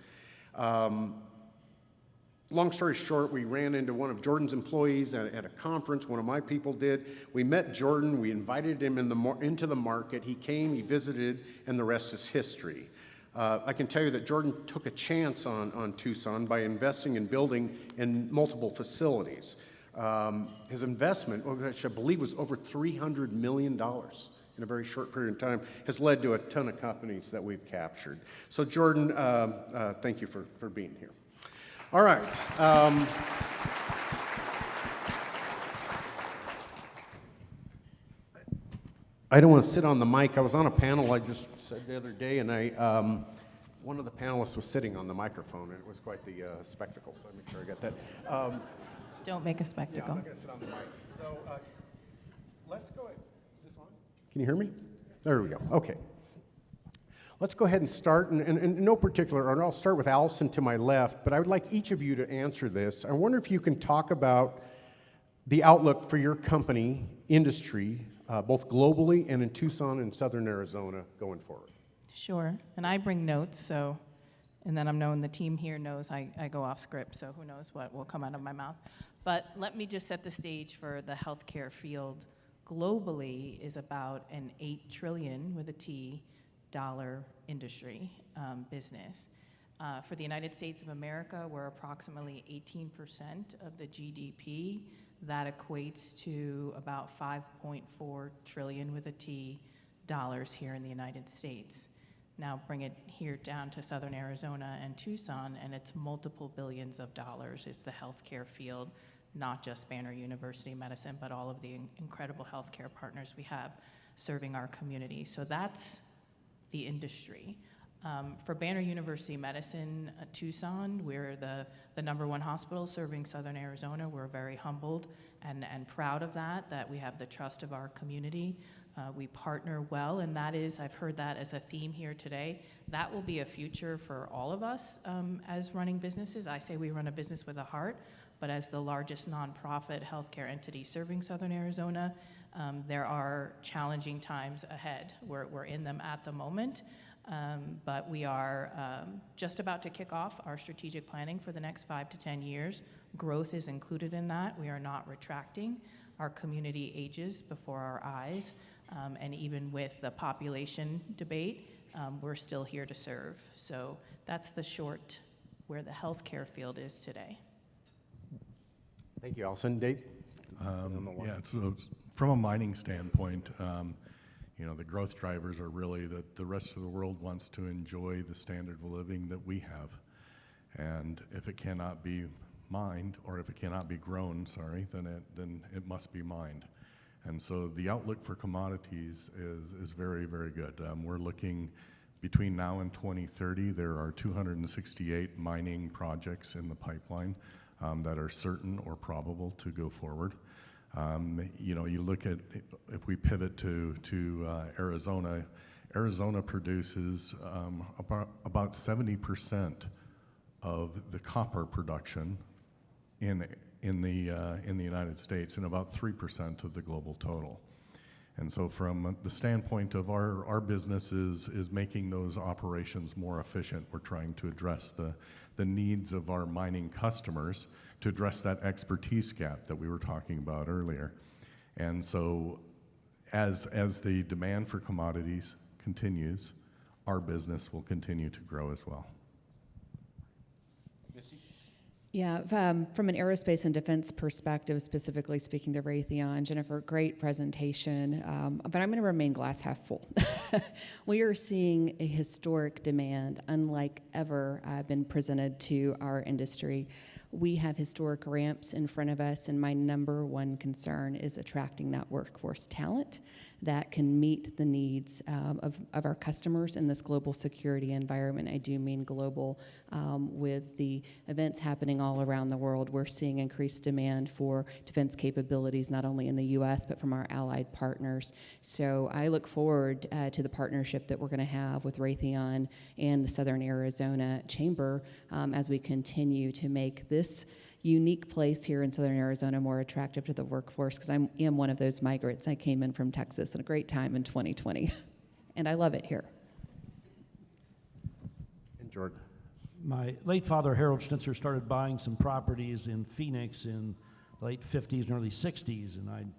Long story short, we ran into one of Jordan's employees at a conference. One of my people did. We met Jordan. We invited him into the market. He came, he visited, and the rest is history. I can tell you that Jordan took a chance on Tucson by investing in building in multiple facilities. His investment, which I believe was over $300 million in a very short period of time, has led to a ton of companies that we've captured. So Jordan, thank you for being here. All right. I don't want to sit on the mic. I was on a panel I just said the other day, and one of the panelists was sitting on the microphone, and it was quite the spectacle, so I make sure I got that. Don't make a spectacle. Yeah, I'm not going to sit on the mic. So let's go ahead. Is this on? Can you hear me? There we go. Okay. Let's go ahead and start, and in no particular order. I'll start with Alison to my left, but I would like each of you to answer this. I wonder if you can talk about the outlook for your company, industry, both globally and in Tucson and southern Arizona going forward. Sure, and I bring notes, and then I'm known the team here knows I go off script, so who knows what will come out of my mouth. But let me just set the stage for the healthcare field. Globally is about an $8 trillion with a T dollar industry business. For the United States of America, we're approximately 18% of the GDP. That equates to about $5.4 trillion with a T here in the United States. Now bring it here down to Southern Arizona and Tucson, and it's multiple billions of dollars. It's the healthcare field, not just Banner University Medicine, but all of the incredible healthcare partners we have serving our community. So that's the industry. For Banner University Medicine Tucson, we're the #1 hospital serving Southern Arizona. We're very humbled and proud of that we have the trust of our community. We partner well, and that is, I've heard that as a theme here today. That will be a future for all of us as running businesses. I say we run a business with a heart, but as the largest nonprofit healthcare entity serving Southern Arizona, there are challenging times ahead. We're in them at the moment. But we are just about to kick off our strategic planning for the next 5 to 10 years. Growth is included in that. We are not retracting. Our community ages before our eyes, and even with the population debate, we're still here to serve. So that's the short where the healthcare field is today. Thank you, Alison. Dave? Yeah, so from a mining standpoint, the growth drivers are really that the rest of the world wants to enjoy the standard of living that we have. And if it cannot be mined, or if it cannot be grown, then it must be mined. And so the outlook for commodities is very, very good. We're looking between now and 2030, there are 268 mining projects in the pipeline that are certain or probable to go forward. You look at, if we pivot to Arizona, Arizona produces about 70% of the copper production in the United States, and about 3% of the global total. And so from the standpoint of our business is making those operations more efficient. We're trying to address the needs of our mining customers, to address that expertise gap that we were talking about earlier. And so as the demand for commodities continues, our business will continue to grow as well. Misty? Yeah, from an aerospace and defense perspective, specifically speaking to Raytheon, Jennifer, great presentation, but I'm going to remain glass half full. We are seeing a historic demand unlike ever been presented to our industry. We have historic ramps in front of us, and my #1 concern is attracting that workforce talent that can meet the needs of our customers in this global security environment. I do mean global. With the events happening all around the world, we're seeing increased demand for defense capabilities, not only in the U.S., but from our allied partners. So I look forward to the partnership that we're going to have with Raytheon and the Southern Arizona Chamber as we continue to make this unique place here in Southern Arizona more attractive to the workforce, because I am one of those migrants. I came in from Texas at a great time in 2020, and I love it here. And Jordan? My late father, Harold Schnitzer, started buying some properties in Phoenix in the late 50s and early 60s, and I'd,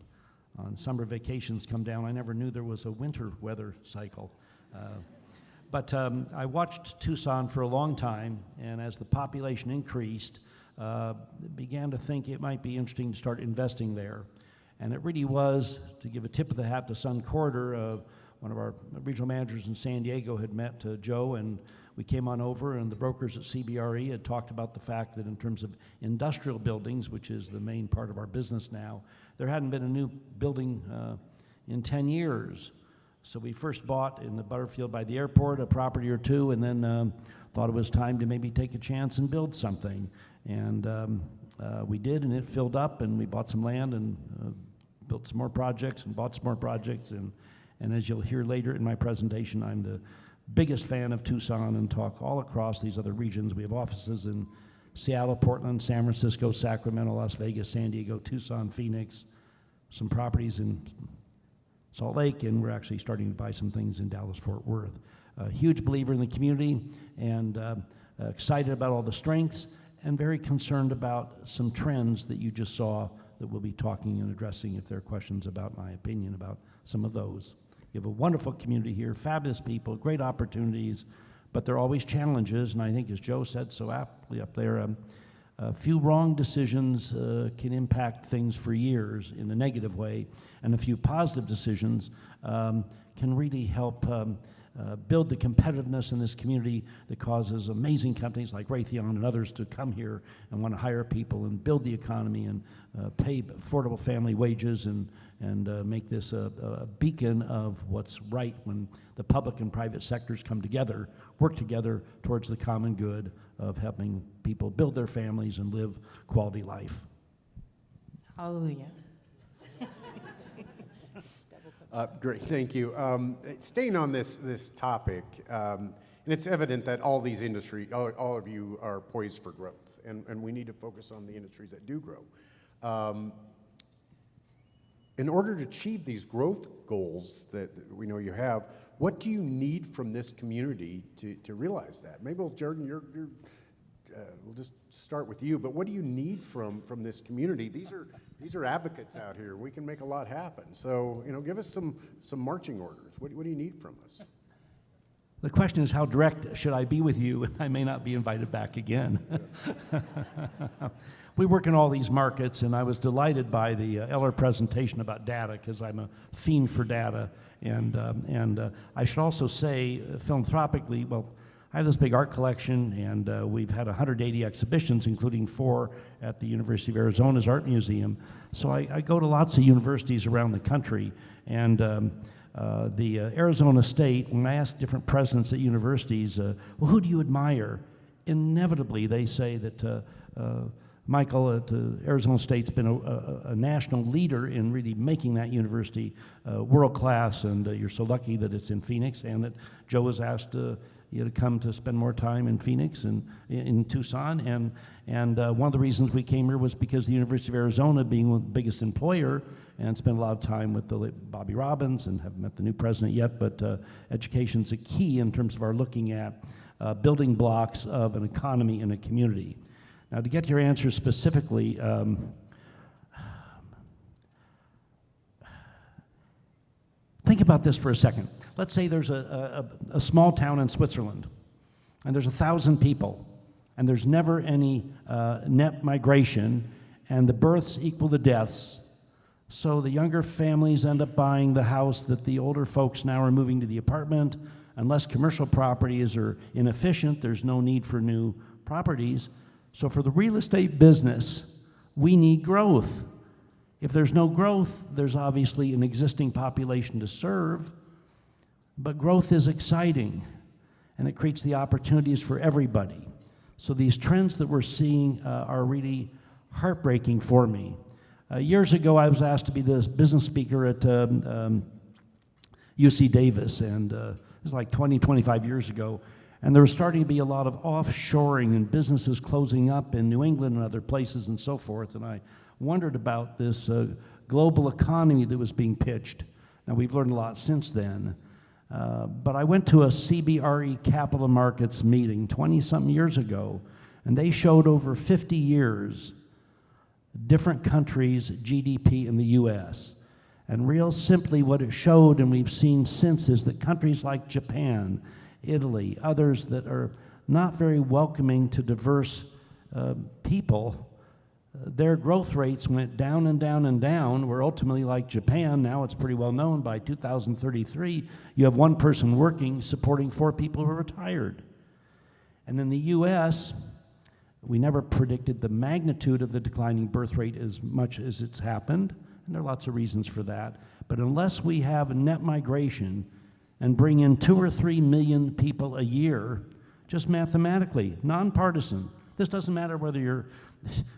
on summer vacations, come down. I never knew there was a winter weather cycle. But I watched Tucson for a long time, and as the population increased, began to think it might be interesting to start investing there. And it really was, to give a tip of the hat to Sun Corridor, one of our regional managers in San Diego had met Joe, and we came on over, and the brokers at CBRE had talked about the fact that in terms of industrial buildings, which is the main part of our business now, there hadn't been a new building in 10 years. So we first bought in the Butterfield by the airport a property or two, and then thought it was time to maybe take a chance and build something. And we did, and it filled up, and we bought some land and built some more projects and bought some more projects. And as you'll hear later in my presentation, I'm the biggest fan of Tucson and talk all across these other regions. We have offices in Seattle, Portland, San Francisco, Sacramento, Las Vegas, San Diego, Tucson, Phoenix, some properties in Salt Lake, and we're actually starting to buy some things in Dallas-Fort Worth. A huge believer in the community, and excited about all the strengths, and very concerned about some trends that you just saw that we'll be talking and addressing if there are questions about my opinion about some of those. You have a wonderful community here, fabulous people, great opportunities, but there are always challenges, and I think as Joe said so aptly up there, A few wrong decisions can impact things for years in a negative way, and a few positive decisions can really help build the competitiveness in this community that causes amazing companies like Raytheon and others to come here and want to hire people and build the economy and pay affordable family wages and make this a beacon of what's right when the public and private sectors come together, work together towards the common good of helping people build their families and live quality life. Hallelujah. Great, thank you. Staying on this topic, and it's evident that all these industries, all of you are poised for growth, and we need to focus on the industries that do grow. In order to achieve these growth goals that we know you have, what do you need from this community to realize that? Maybe, Jordan, we'll just start with you, but what do you need from this community? These are advocates out here. We can make a lot happen. So, give us some marching orders. What do you need from us? The question is, how direct should I be with you? I may not be invited back again. We work in all these markets, and I was delighted by the Eller presentation about data, because I'm a fiend for data. And I should also say, philanthropically, well, I have this big art collection, and we've had 180 exhibitions, including 4 at the University of Arizona's Art Museum. So I go to lots of universities around the country, and the Arizona State, when I ask different presidents at universities, well, who do you admire? Inevitably, they say that Michael at Arizona State's been a national leader in really making that university world-class, and you're so lucky that it's in Phoenix, and that Joe has asked you to come to spend more time in Phoenix and in Tucson. And one of the reasons we came here was because the University of Arizona, being the biggest employer, and spent a lot of time with the late Bobby Robbins, and haven't met the new president yet, but education's a key in terms of our looking at building blocks of an economy in a community. Now, to get to your answer specifically, think about this for a second. Let's say there's a small town in Switzerland, and there's 1,000 people, and there's never any net migration, and the births equal the deaths. So the younger families end up buying the house that the older folks now are moving to the apartment. Unless commercial properties are inefficient, there's no need for new properties. So for the real estate business, we need growth. If there's no growth, there's obviously an existing population to serve, but growth is exciting, and it creates the opportunities for everybody. So these trends that we're seeing are really heartbreaking for me. Years ago, I was asked to be the business speaker at UC Davis, and it was like 20, 25 years ago, and there was starting to be a lot of offshoring and businesses closing up in New England and other places and so forth, and I wondered about this global economy that was being pitched. Now, we've learned a lot since then, but I went to a CBRE capital markets meeting 20-something years ago, and they showed over 50 years different countries' GDP in the U.S. And real simply what it showed, and we've seen since, is that countries like Japan, Italy, others that are not very welcoming to diverse people, their growth rates went down and down and down, where ultimately, like Japan, now it's pretty well known, by 2033, you have 1 person working, supporting 4 people who are retired. And in the U.S., we never predicted the magnitude of the declining birth rate as much as it's happened, and there are lots of reasons for that. But unless we have a net migration and bring in 2 or 3 million people a year, just mathematically, nonpartisan, this doesn't matter whether you're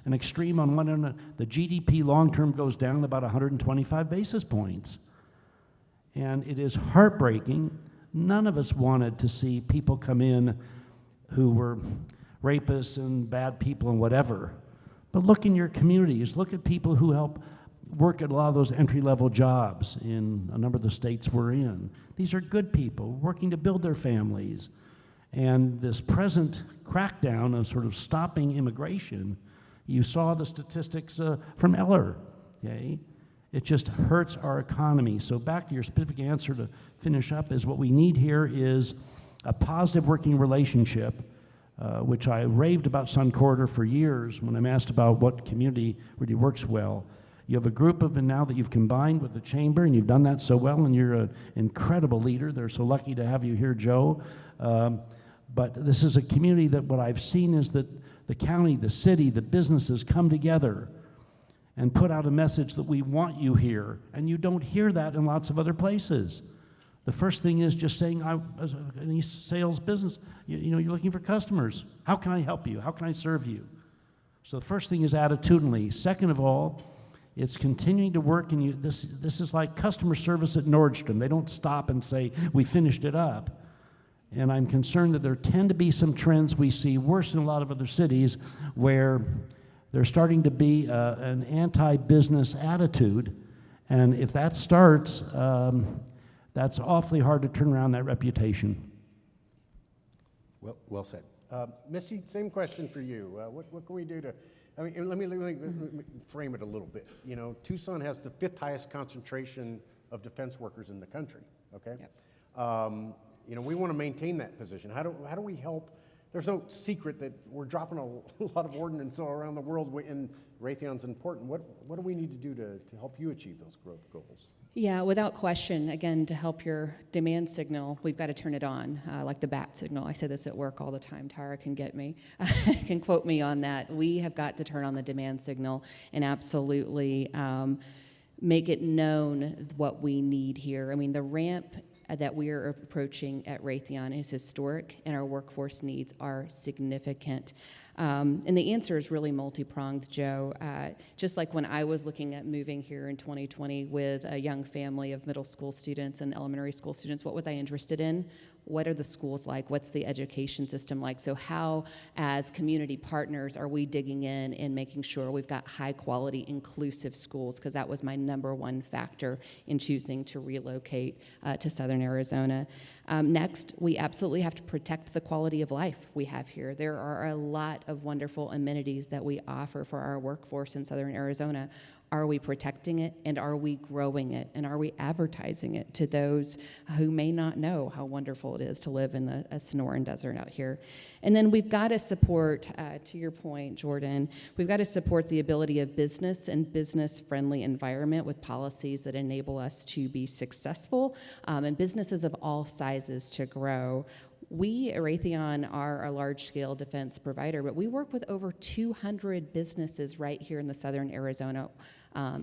an extreme on one end, the GDP long-term goes down about 125 basis points. And it is heartbreaking. None of us wanted to see people come in who were rapists and bad people and whatever. But look in your communities. Look at people who help work at a lot of those entry-level jobs in a number of the states we're in. These are good people working to build their families. And this present crackdown of sort of stopping immigration, you saw the statistics from Eller, okay? It just hurts our economy. So back to your specific answer to finish up is what we need here is a positive working relationship which I raved about Sun Corridor for years when I'm asked about what community really works well. You have a group of them now that you've combined with the chamber, and you've done that so well, and you're an incredible leader. They're so lucky to have you here, Joe. But this is a community that what I've seen is that the county, the city, the businesses come together and put out a message that we want you here, and you don't hear that in lots of other places. The first thing is just saying, as any sales business, you know, you're looking for customers. How can I help you? How can I serve you? So the first thing is attitudinally. Second of all, it's continuing to work, and this is like customer service at Nordstrom. They don't stop and say, we finished it up. And I'm concerned that there tend to be some trends we see worse in a lot of other cities where there's starting to be an anti-business attitude. And if that starts, that's awfully hard to turn around that reputation. Well said. Misty, same question for you. What can we do to, I mean, let me frame it a little bit. You know, Tucson has the 5th highest concentration of defense workers in the country, okay? Yep. You know, we want to maintain that position. How do we help? There's no secret that we're dropping a lot of ordnance all around the world, and Raytheon's important. What do we need to do to help you achieve those growth goals? Yeah, without question, again, to help your demand signal, we've got to turn it on, like the bat signal. I say this at work all the time. Tara can get me, can quote me on that. We have got to turn on the demand signal and absolutely make it known what we need here. I mean, the ramp that we are approaching at Raytheon is historic, and our workforce needs are significant. And the answer is really multi-pronged, Joe. Just like when I was looking at moving here in 2020 with a young family of middle school students and elementary school students, what was I interested in? What are the schools like? What's the education system like? So how, as community partners, are we digging in and making sure we've got high-quality, inclusive schools? Because that was my #1 factor in choosing to relocate to Southern Arizona. Next, we absolutely have to protect the quality of life we have here. There are a lot of wonderful amenities that we offer for our workforce in Southern Arizona. Are we protecting it, and are we growing it, and are we advertising it to those who may not know how wonderful it is to live in the Sonoran Desert out here? And then we've got to support, to your point, Jordan, we've got to support the ability of business and business-friendly environment with policies that enable us to be successful and businesses of all sizes to grow. We at Raytheon are a large-scale defense provider, but we work with over 200 businesses right here in the Southern Arizona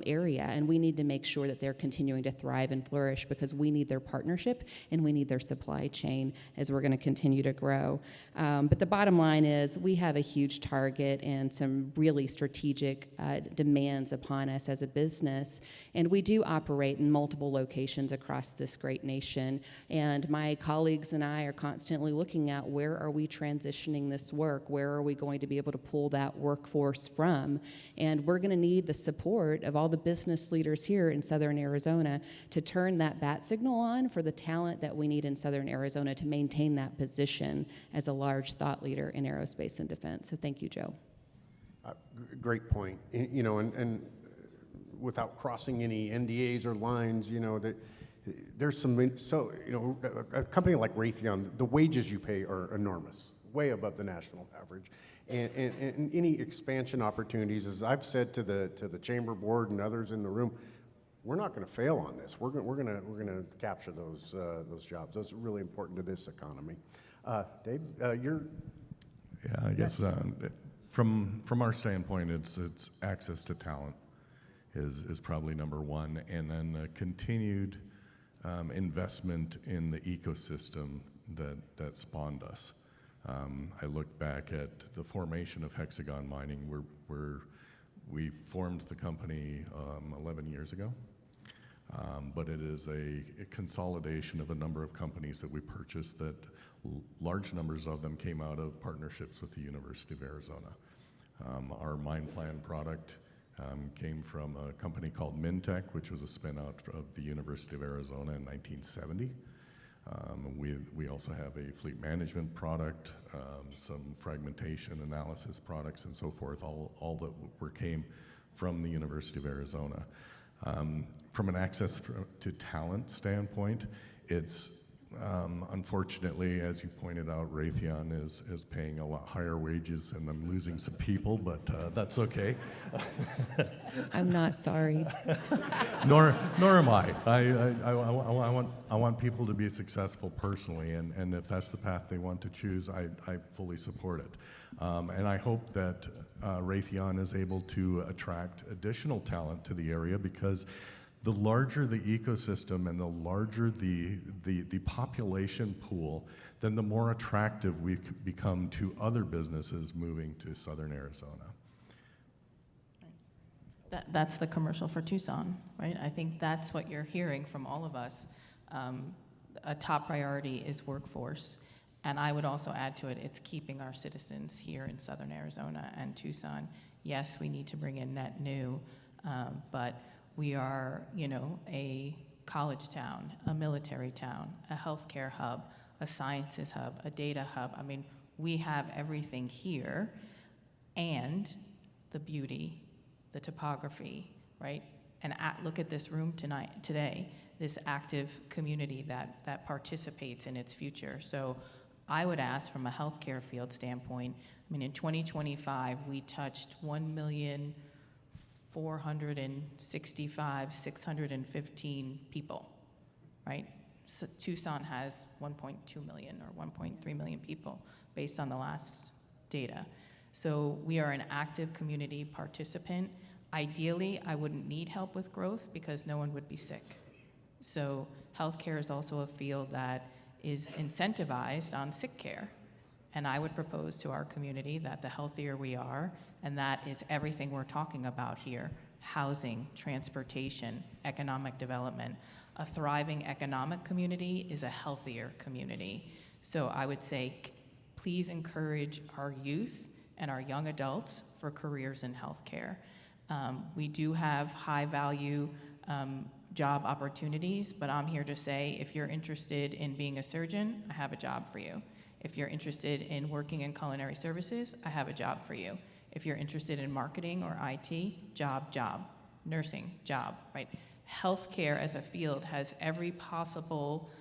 area, and we need to make sure that they're continuing to thrive and flourish because we need their partnership and we need their supply chain as we're going to continue to grow. But the bottom line is we have a huge target and some really strategic demands upon us as a business, and we do operate in multiple locations across this great nation, and my colleagues and I are constantly looking at where are we transitioning this work, where are we going to be able to pull that workforce from, and we're going to need the support of all the business leaders here in Southern Arizona to turn that bat signal on for the talent that we need in Southern Arizona to maintain that position as a large thought leader in aerospace and defense. So thank you, Joe. Great point. You know, and without crossing any NDAs or lines, you know, that there's some, so, you know, a company like Raytheon, the wages you pay are enormous, way above the national average. And any expansion opportunities, as I've said to the chamber board and others in the room, we're not going to fail on this. We're going to capture those jobs. Those are really important to this economy. Dave, you're. Yeah, I guess from our standpoint, it's access to talent is probably #1, and then continued investment in the ecosystem that spawned us. I look back at the formation of Hexagon Mining, where we formed the company 11 years ago, but it is a consolidation of a number of companies that we purchased that large numbers of them came out of partnerships with the University of Arizona. Our mine plan product came from a company called Mintech, which was a spin-out of the University of Arizona in 1970. We also have a fleet management product, some fragmentation analysis products, and so forth, all that came from the University of Arizona. From an access to talent standpoint, it's Unfortunately, as you pointed out, Raytheon is paying a lot higher wages, and I'm losing some people, but that's okay. I'm not sorry. Nor am I. I want people to be successful personally, and if that's the path they want to choose, I fully support it. And I hope that Raytheon is able to attract additional talent to the area, because the larger the ecosystem and the larger the population pool, then the more attractive we become to other businesses moving to southern Arizona. That's the commercial for Tucson, right? I think that's what you're hearing from all of us. A top priority is workforce. And I would also add to it, it's keeping our citizens here in southern Arizona and Tucson. Yes, we need to bring in net new, but we are, a college town, a military town, a healthcare hub, a sciences hub, a data hub. I mean, we have everything here, and the beauty, the topography, right? And look at this room today, this active community that participates in its future. So I would ask, from a healthcare field standpoint, I mean, in 2025, we touched 1,465,615 people, right? So Tucson has 1.2 million or 1.3 million people based on the last data. So we are an active community participant. Ideally, I wouldn't need help with growth because no one would be sick. So healthcare is also a field that is incentivized on sick care. And I would propose to our community that the healthier we are, and that is everything we're talking about here: housing, transportation, economic development. A thriving economic community is a healthier community. So I would say, please encourage our youth and our young adults for careers in healthcare. We do have high value job opportunities, but I'm here to say, if you're interested in being a surgeon, I have a job for you. If you're interested in working in culinary services, I have a job for you. If you're interested in marketing or IT, job. Nursing, job, right? Healthcare as a field has every possible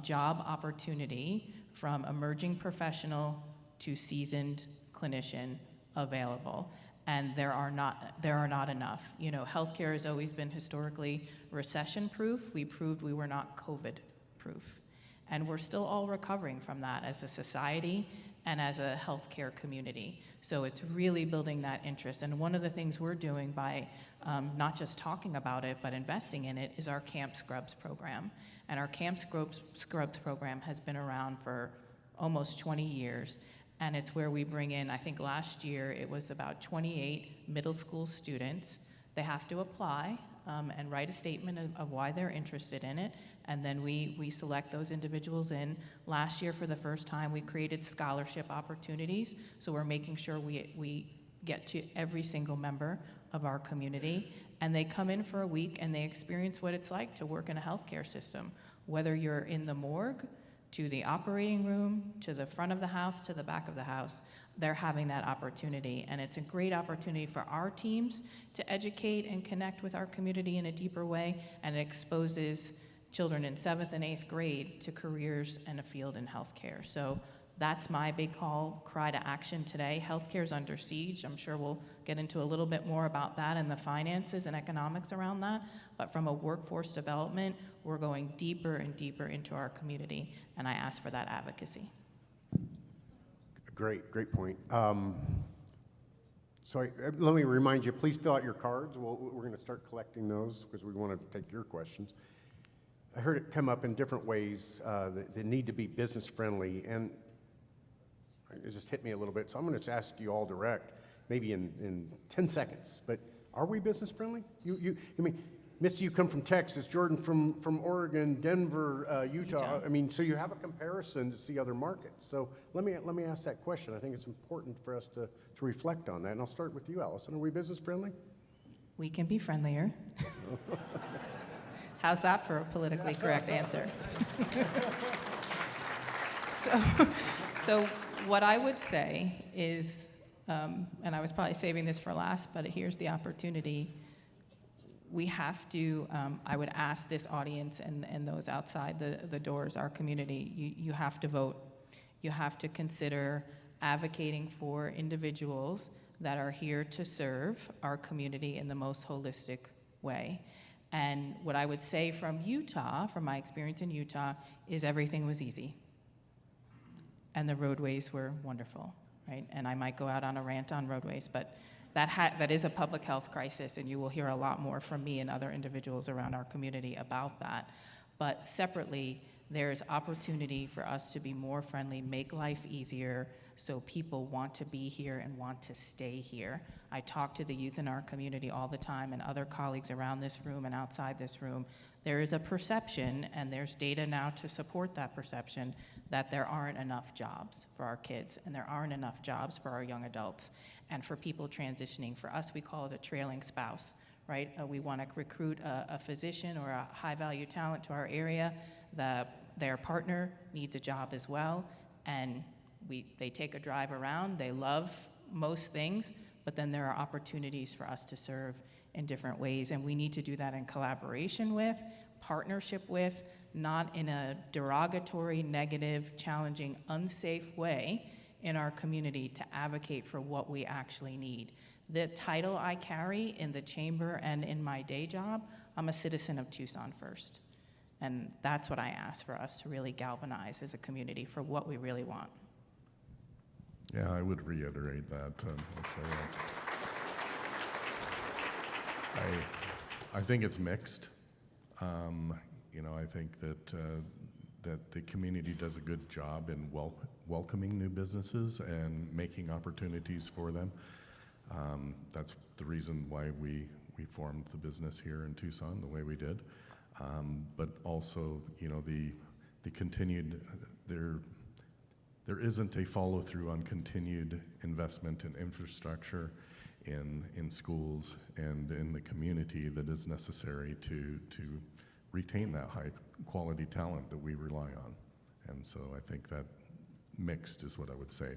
job opportunity, from emerging professional to seasoned clinician, available. And there are not enough. Healthcare has always been historically recession-proof. We proved we were not COVID-proof. And we're still all recovering from that as a society and as a healthcare community. So it's really building that interest. And one of the things we're doing by not just talking about it, but investing in it, is our Camp Scrubs program. And our Camp Scrubs program has been around for almost 20 years. And it's where we bring in, I think last year it was about 28 middle school students. They have to apply and write a statement of why they're interested in it. And then we select those individuals in. Last year, for the first time, we created scholarship opportunities. So we're making sure we get to every single member of our community. And they come in for a week and they experience what it's like to work in a healthcare system. Whether you're in the morgue, to the operating room, to the front of the house, to the back of the house, they're having that opportunity. And it's a great opportunity for our teams to educate and connect with our community in a deeper way, and it exposes children in 7th and 8th grade to careers and a field in healthcare. So that's my big cry to action today. Healthcare is under siege. I'm sure we'll get into a little bit more about that and the finances and economics around that. But from a workforce development, we're going deeper and deeper into our community, and I ask for that advocacy. Great point. Let me remind you, please fill out your cards. We're going to start collecting those because we want to take your questions. I heard it come up in different ways, the need to be business friendly, and it just hit me a little bit. So I'm going to ask you all direct, maybe in 10 seconds. But are we business friendly? I mean, Misty, you come from Texas, Jordan from Oregon, Denver, Utah. I mean, so you have a comparison to see other markets. So let me ask that question. I think it's important for us to reflect on that. And I'll start with you, Alison. Are we business friendly? We can be friendlier. How's that for a politically correct answer? So what I would say is, and I was probably saving this for last, but here's the opportunity. we have to, I would ask this audience and those outside the doors, our community, you have to vote. You have to consider advocating for individuals that are here to serve our community in the most holistic way. And what I would say from Utah, from my experience in Utah, is everything was easy. And the roadways were wonderful, right? And I might go out on a rant on roadways, but that is a public health crisis, and you will hear a lot more from me and other individuals around our community about that. But separately, there's opportunity for us to be more friendly, make life easier, so people want to be here and want to stay here. I talk to the youth in our community all the time, and other colleagues around this room and outside this room. There is a perception, and there's data now to support that perception, that there aren't enough jobs for our kids, and there aren't enough jobs for our young adults. And for people transitioning, for us, we call it a trailing spouse, right? We want to recruit a physician or a high-value talent to our area. Their partner needs a job as well, and they take a drive around. They love most things, but then there are opportunities for us to serve in different ways, and we need to do that in collaboration with, partnership with, not in a derogatory, negative, challenging, unsafe way in our community to advocate for what we actually need. The title I carry in the chamber and in my day job, I'm a citizen of Tucson first. And that's what I ask for us to really galvanize as a community for what we really want. Yeah, I would reiterate that. I think it's mixed. I think that the community does a good job in welcoming new businesses and making opportunities for them. That's the reason why we formed the business here in Tucson the way we did. But also, the continued, there isn't a follow-through on continued investment in infrastructure, in schools, and in the community that is necessary to retain that high-quality talent that we rely on. And so I think that mixed is what I would say.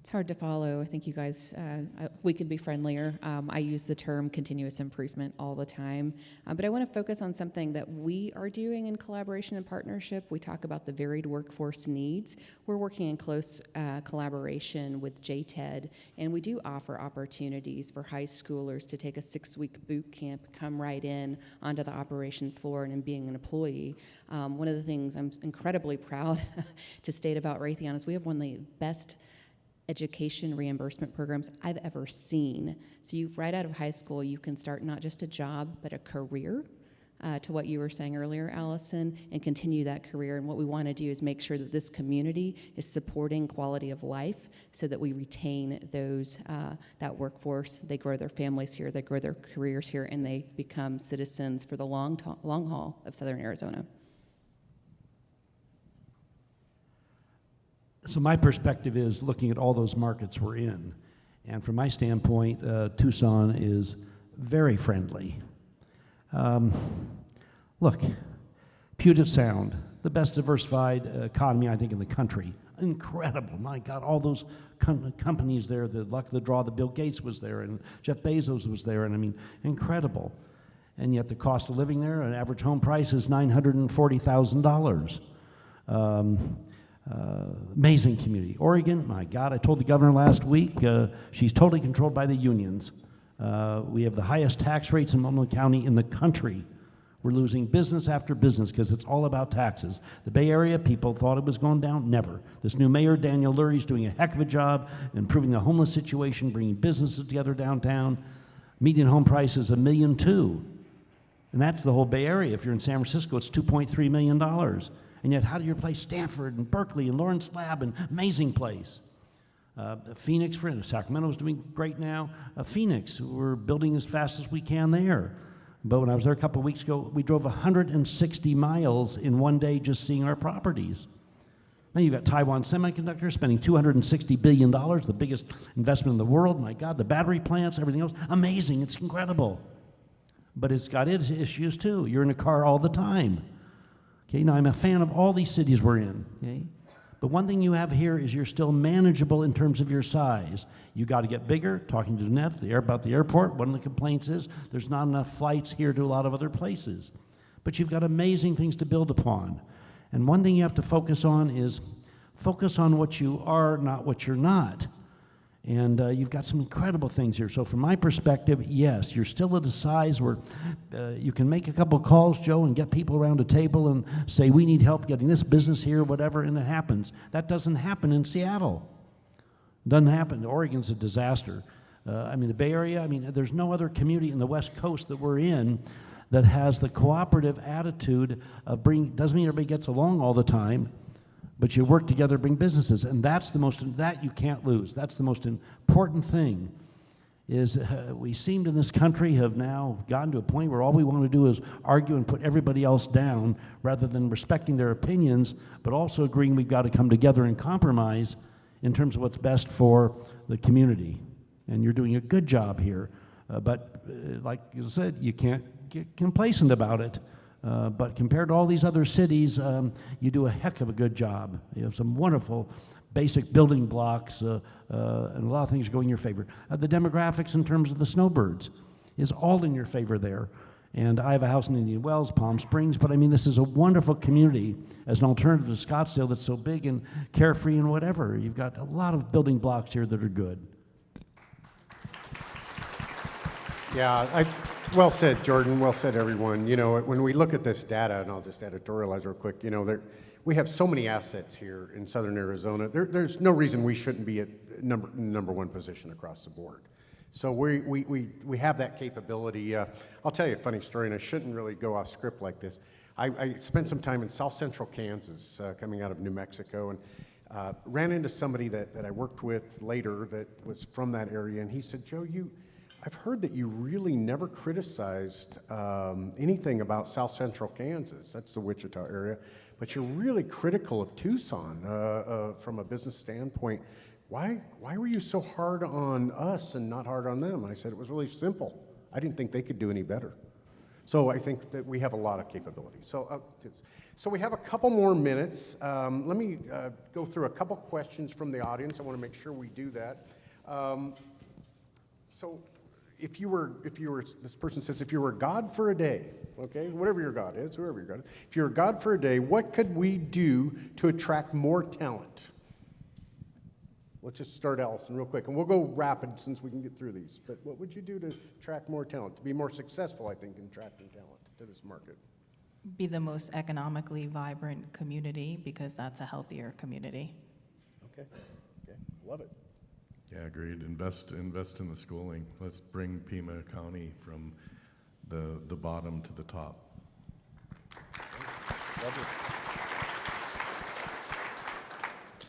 It's hard to follow. I think you guys, we could be friendlier. I use the term continuous improvement all the time. But I want to focus on something that we are doing in collaboration and partnership. We talk about the varied workforce needs. We're working in close collaboration with JTED, and we do offer opportunities for high schoolers to take a 6-week boot camp, come right in onto the operations floor and in being an employee. One of the things I'm incredibly proud to state about Raytheon is we have one of the best education reimbursement programs I've ever seen. So right out of high school, you can start not just a job, but a career, to what you were saying earlier, Alison, and continue that career. And what we want to do is make sure that this community is supporting quality of life so that we retain those, that workforce. They grow their families here, they grow their careers here, and they become citizens for the long haul of Southern Arizona. So my perspective is looking at all those markets we're in. And from my standpoint, Tucson is very friendly. Look, Puget Sound, the best diversified economy, I think, in the country. Incredible. My God, all those companies there, the luck of the draw, that Bill Gates was there and Jeff Bezos was there, and I mean, incredible. And yet the cost of living there, an average home price is $940,000. Amazing community. Oregon, my God, I told the governor last week, she's totally controlled by the unions. We have the highest tax rates in Multnomah County in the country. We're losing business after business because it's all about taxes. The Bay Area, people thought it was going down. Never. This new mayor, Daniel Lurie, is doing a heck of a job improving the homeless situation, bringing businesses together downtown. Median home price is $1.2 million. And that's the whole Bay Area. If you're in San Francisco, it's $2.3 million. And yet, how do you replace Stanford and Berkeley and Lawrence Lab, an amazing place? Phoenix, for instance, Sacramento's doing great now. Phoenix, we're building as fast as we can there. But when I was there a couple of weeks ago, we drove 160 miles in one day just seeing our properties. Now you've got Taiwan Semiconductor spending $260 billion, the biggest investment in the world. My God, the battery plants, everything else, amazing, it's incredible. But it's got its issues too. You're in a car all the time. Okay, now I'm a fan of all these cities we're in, okay? The one thing you have here is you're still manageable in terms of your size. You got to get bigger. Talking to Jeanette about the airport, one of the complaints is there's not enough flights here to a lot of other places. But you've got amazing things to build upon. And one thing you have to focus on is focus on what you are, not what you're not. And you've got some incredible things here. So from my perspective, yes, you're still at a size where you can make a couple calls, Joe, and get people around a table and say, we need help getting this business here, whatever, and it happens. That doesn't happen in Seattle. Doesn't happen. Oregon's a disaster. I mean, the Bay Area, I mean, there's no other community in the West Coast that we're in that has the cooperative attitude of doesn't mean everybody gets along all the time, but you work together to bring businesses, and that you can't lose. That's the most important thing, is we seem in this country have now gotten to a point where all we want to do is argue and put everybody else down rather than respecting their opinions, but also agreeing we've got to come together and compromise in terms of what's best for the community. And you're doing a good job here, but like you said, you can't get complacent about it. But compared to all these other cities, you do a heck of a good job. You have some wonderful basic building blocks, and a lot of things go in your favor. The demographics in terms of the snowbirds is all in your favor there. And I have a house in Indian Wells, Palm Springs, but I mean, this is a wonderful community as an alternative to Scottsdale that's so big and carefree and whatever. You've got a lot of building blocks here that are good. Yeah, well said, Jordan. Well said, everyone. You know, when we look at this data, and I'll just editorialize real quick, you know, we have so many assets here in southern Arizona. There's no reason we shouldn't be at number one position across the board. So we have that capability. I'll tell you a funny story, and I shouldn't really go off script like this. I spent some time in south central Kansas, coming out of New Mexico, and ran into somebody that I worked with later that was from that area, and he said, Joe, I've heard that you really never criticized anything about South Central Kansas. That's the Wichita area. But you're really critical of Tucson from a business standpoint. Why were you so hard on us and not hard on them? And I said, it was really simple. I didn't think they could do any better. So I think that we have a lot of capability. So we have a couple more minutes. Let me go through a couple questions from the audience. I want to make sure we do that. If you were, this person says, if you were God for a day, okay, whatever your God is, whoever your God is, if you were God for a day, what could we do to attract more talent? Let's just start, Alison, real quick, and we'll go rapid since we can get through these. But what would you do to attract more talent, to be more successful, I think, in attracting talent to this market? Be the most economically vibrant community, because that's a healthier community. Okay, love it. Yeah, agreed. Invest in the schooling. Let's bring Pima County from the bottom to the top.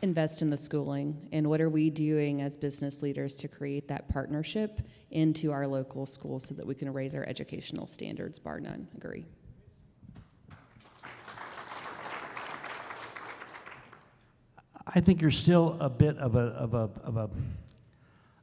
Invest in the schooling, and what are we doing as business leaders to create that partnership into our local schools so that we can raise our educational standards, bar none. Agree. I think you're still a bit of a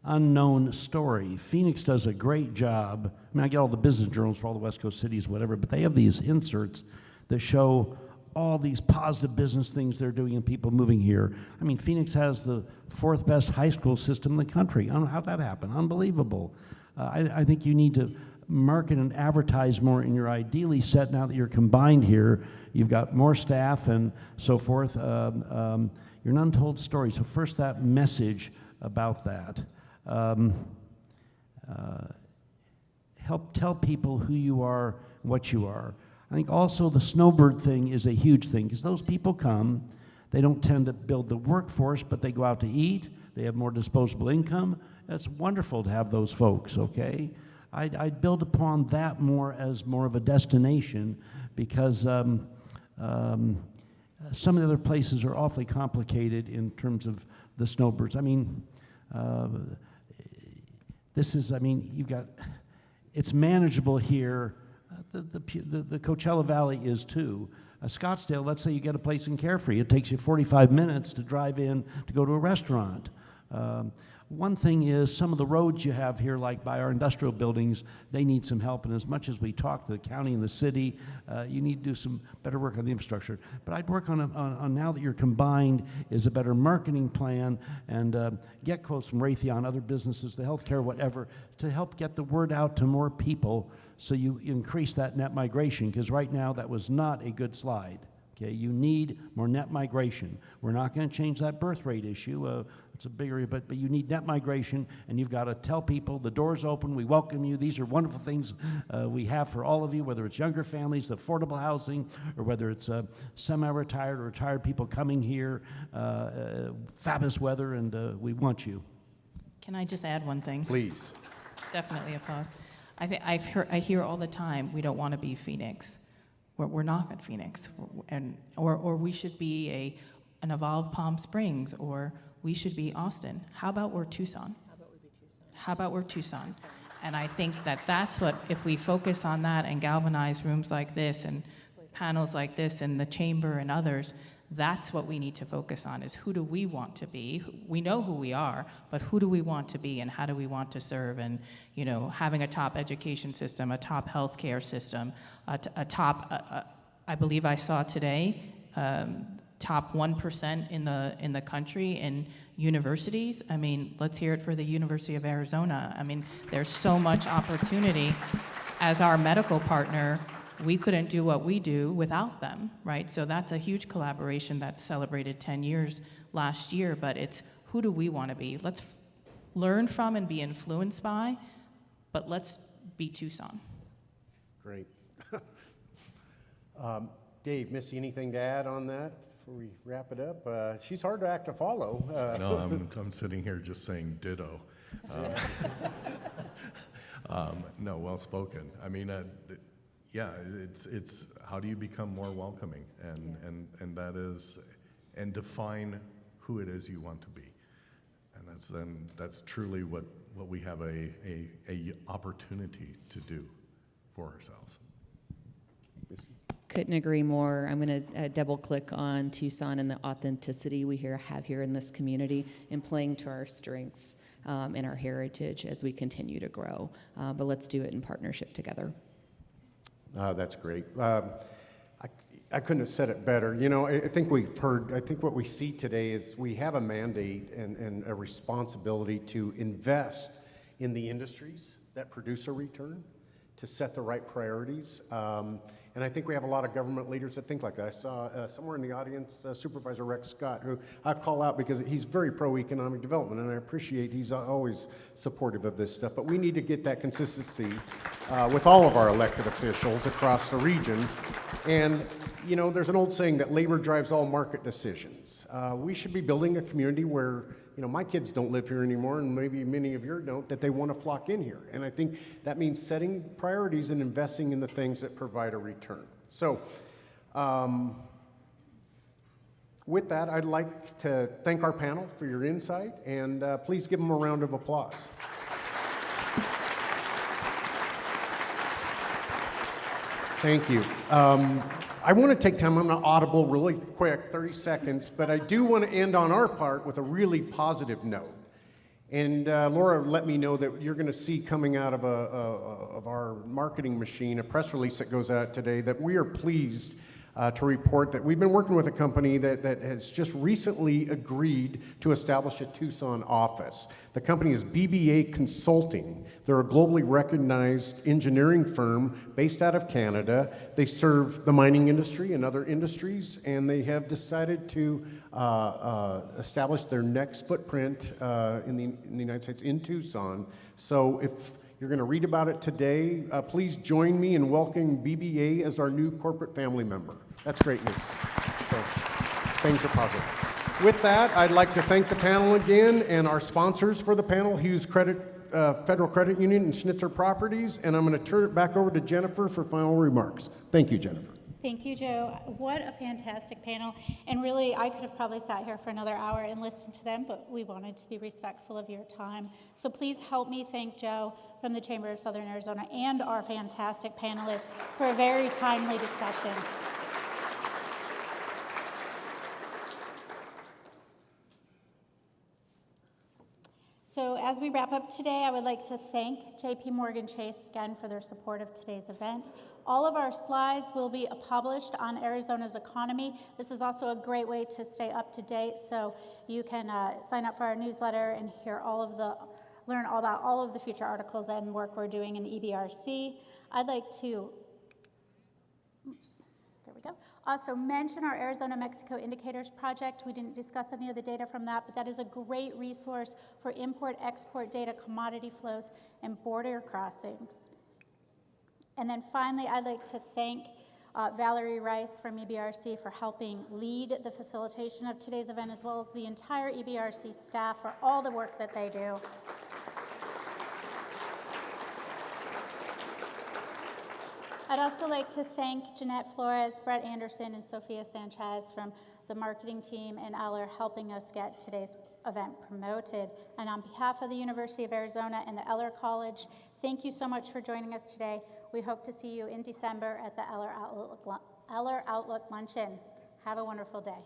unknown story. Phoenix does a great job. I mean, I get all the business journals for all the West Coast cities, whatever, but they have these inserts that show all these positive business things they're doing and people moving here. I mean, Phoenix has the 4th best high school system in the country. I don't know how that happened. Unbelievable. I think you need to market and advertise more in your ideally set now that you're combined here. You've got more staff and so forth. You're an untold story. So first, that message about that. Help tell people who you are, what you are. I think also the snowbird thing is a huge thing, because those people come, they don't tend to build the workforce, but they go out to eat, they have more disposable income. It's wonderful to have those folks, okay? I'd build upon that more as more of a destination, because some of the other places are awfully complicated in terms of the snowbirds. I mean, you've got, it's manageable here. The Coachella Valley is too. Scottsdale, let's say you get a place in Carefree. It takes you 45 minutes to drive in to go to a restaurant. One thing is some of the roads you have here, like by our industrial buildings, they need some help. And as much as we talk to the county and the city, you need to do some better work on the infrastructure. But I'd work on now that you're combined is a better marketing plan and get quotes from Raytheon, other businesses, the healthcare, whatever, to help get the word out to more people so you increase that net migration. Because right now that was not a good slide. Okay, you need more net migration. We're not going to change that birth rate issue. It's a bigger, but you need net migration, and you've got to tell people the door's open. We welcome you. These are wonderful things we have for all of you, whether it's younger families, affordable housing, or whether it's semi-retired or retired people coming here. Fabulous weather, and we want you. Can I just add one thing? Please. Definitely a pause. I hear all the time, we don't want to be Phoenix. We're not at Phoenix, or we should be an evolved Palm Springs, or we should be Austin. How about we're Tucson? How about we're Tucson? And I think that's what, if we focus on that and galvanize rooms like this and panels like this and the chamber and others, that's what we need to focus on, is who do we want to be? We know who we are, but who do we want to be and how do we want to serve? And, you know, having a top education system, a top healthcare system, a top, I believe I saw today, top 1% in the country in universities. I mean, let's hear it for the University of Arizona. I mean, there's so much opportunity. As our medical partner, we couldn't do what we do without them, right? So that's a huge collaboration that celebrated 10 years last year, but it's who do we want to be? Let's learn from and be influenced by, but let's be Tucson. Great. Dave, Misty, anything to add on that before we wrap it up? She's hard to act to follow. No, I'm sitting here just saying ditto. No, well spoken. I mean, yeah, it's how do you become more welcoming, and that is, and define who it is you want to be, and that's truly what we have a opportunity to do for ourselves. Couldn't agree more. I'm going to double click on Tucson and the authenticity we have here in this community and playing to our strengths and our heritage as we continue to grow. But let's do it in partnership together. That's great. I couldn't have said it better. You know, I think what we see today is we have a mandate and a responsibility to invest in the industries that produce a return, to set the right priorities. And I think we have a lot of government leaders that think like that. I saw somewhere in the audience Supervisor Rex Scott, who I call out because he's very pro-economic development, and I appreciate he's always supportive of this stuff. But we need to get that consistency with all of our elected officials across the region. And, you know, there's an old saying that labor drives all market decisions. We should be building a community where, you know, my kids don't live here anymore, and maybe many of yours don't, that they want to flock in here. And I think that means setting priorities and investing in the things that provide a return. So, with that, I'd like to thank our panel for your insight, and please give them a round of applause. Thank you. I want to take time, I'm not audible really quick, 30 seconds, but I do want to end on our part with a really positive note. And Laura let me know that you're going to see coming out of our marketing machine a press release that goes out today that we are pleased to report that we've been working with a company that has just recently agreed to establish a Tucson office. The company is BBA Consulting. They're a globally recognized engineering firm based out of Canada. They serve the mining industry and other industries, and they have decided to establish their next footprint in the United States in Tucson. So if you're going to read about it today, please join me in welcoming BBA as our new corporate family member. That's great news. So things are positive. With that, I'd like to thank the panel again and our sponsors for the panel, Hughes Federal Credit Union and Schnitzer Properties, and I'm going to turn it back over to Jennifer for final remarks. Thank you, Jennifer. Thank you, Joe. What a fantastic panel. And really, I could have probably sat here for another hour and listened to them, but we wanted to be respectful of your time. So please help me thank Joe from the Chamber of Southern Arizona and our fantastic panelists for a very timely discussion. So as we wrap up today, I would like to thank JP Morgan Chase again for their support of today's event. All of our slides will be published on Arizona's economy. This is also a great way to stay up to date, so you can sign up for our newsletter and learn all about all of the future articles and work we're doing in EBRC. I'd like to, also mention our Arizona-Mexico Indicators Project. We didn't discuss any of the data from that, but that is a great resource for import-export data, commodity flows, and border crossings. And then finally, I'd like to thank Valerie Rice from EBRC for helping lead the facilitation of today's event, as well as the entire EBRC staff for all the work that they do. I'd also like to thank Jeanette Flores, Brett Anderson, and Sophia Sanchez from the marketing team in Eller helping us get today's event promoted. And on behalf of the University of Arizona and the Eller College, thank you so much for joining us today. We hope to see you in December at the Eller Outlook Luncheon. Have a wonderful day.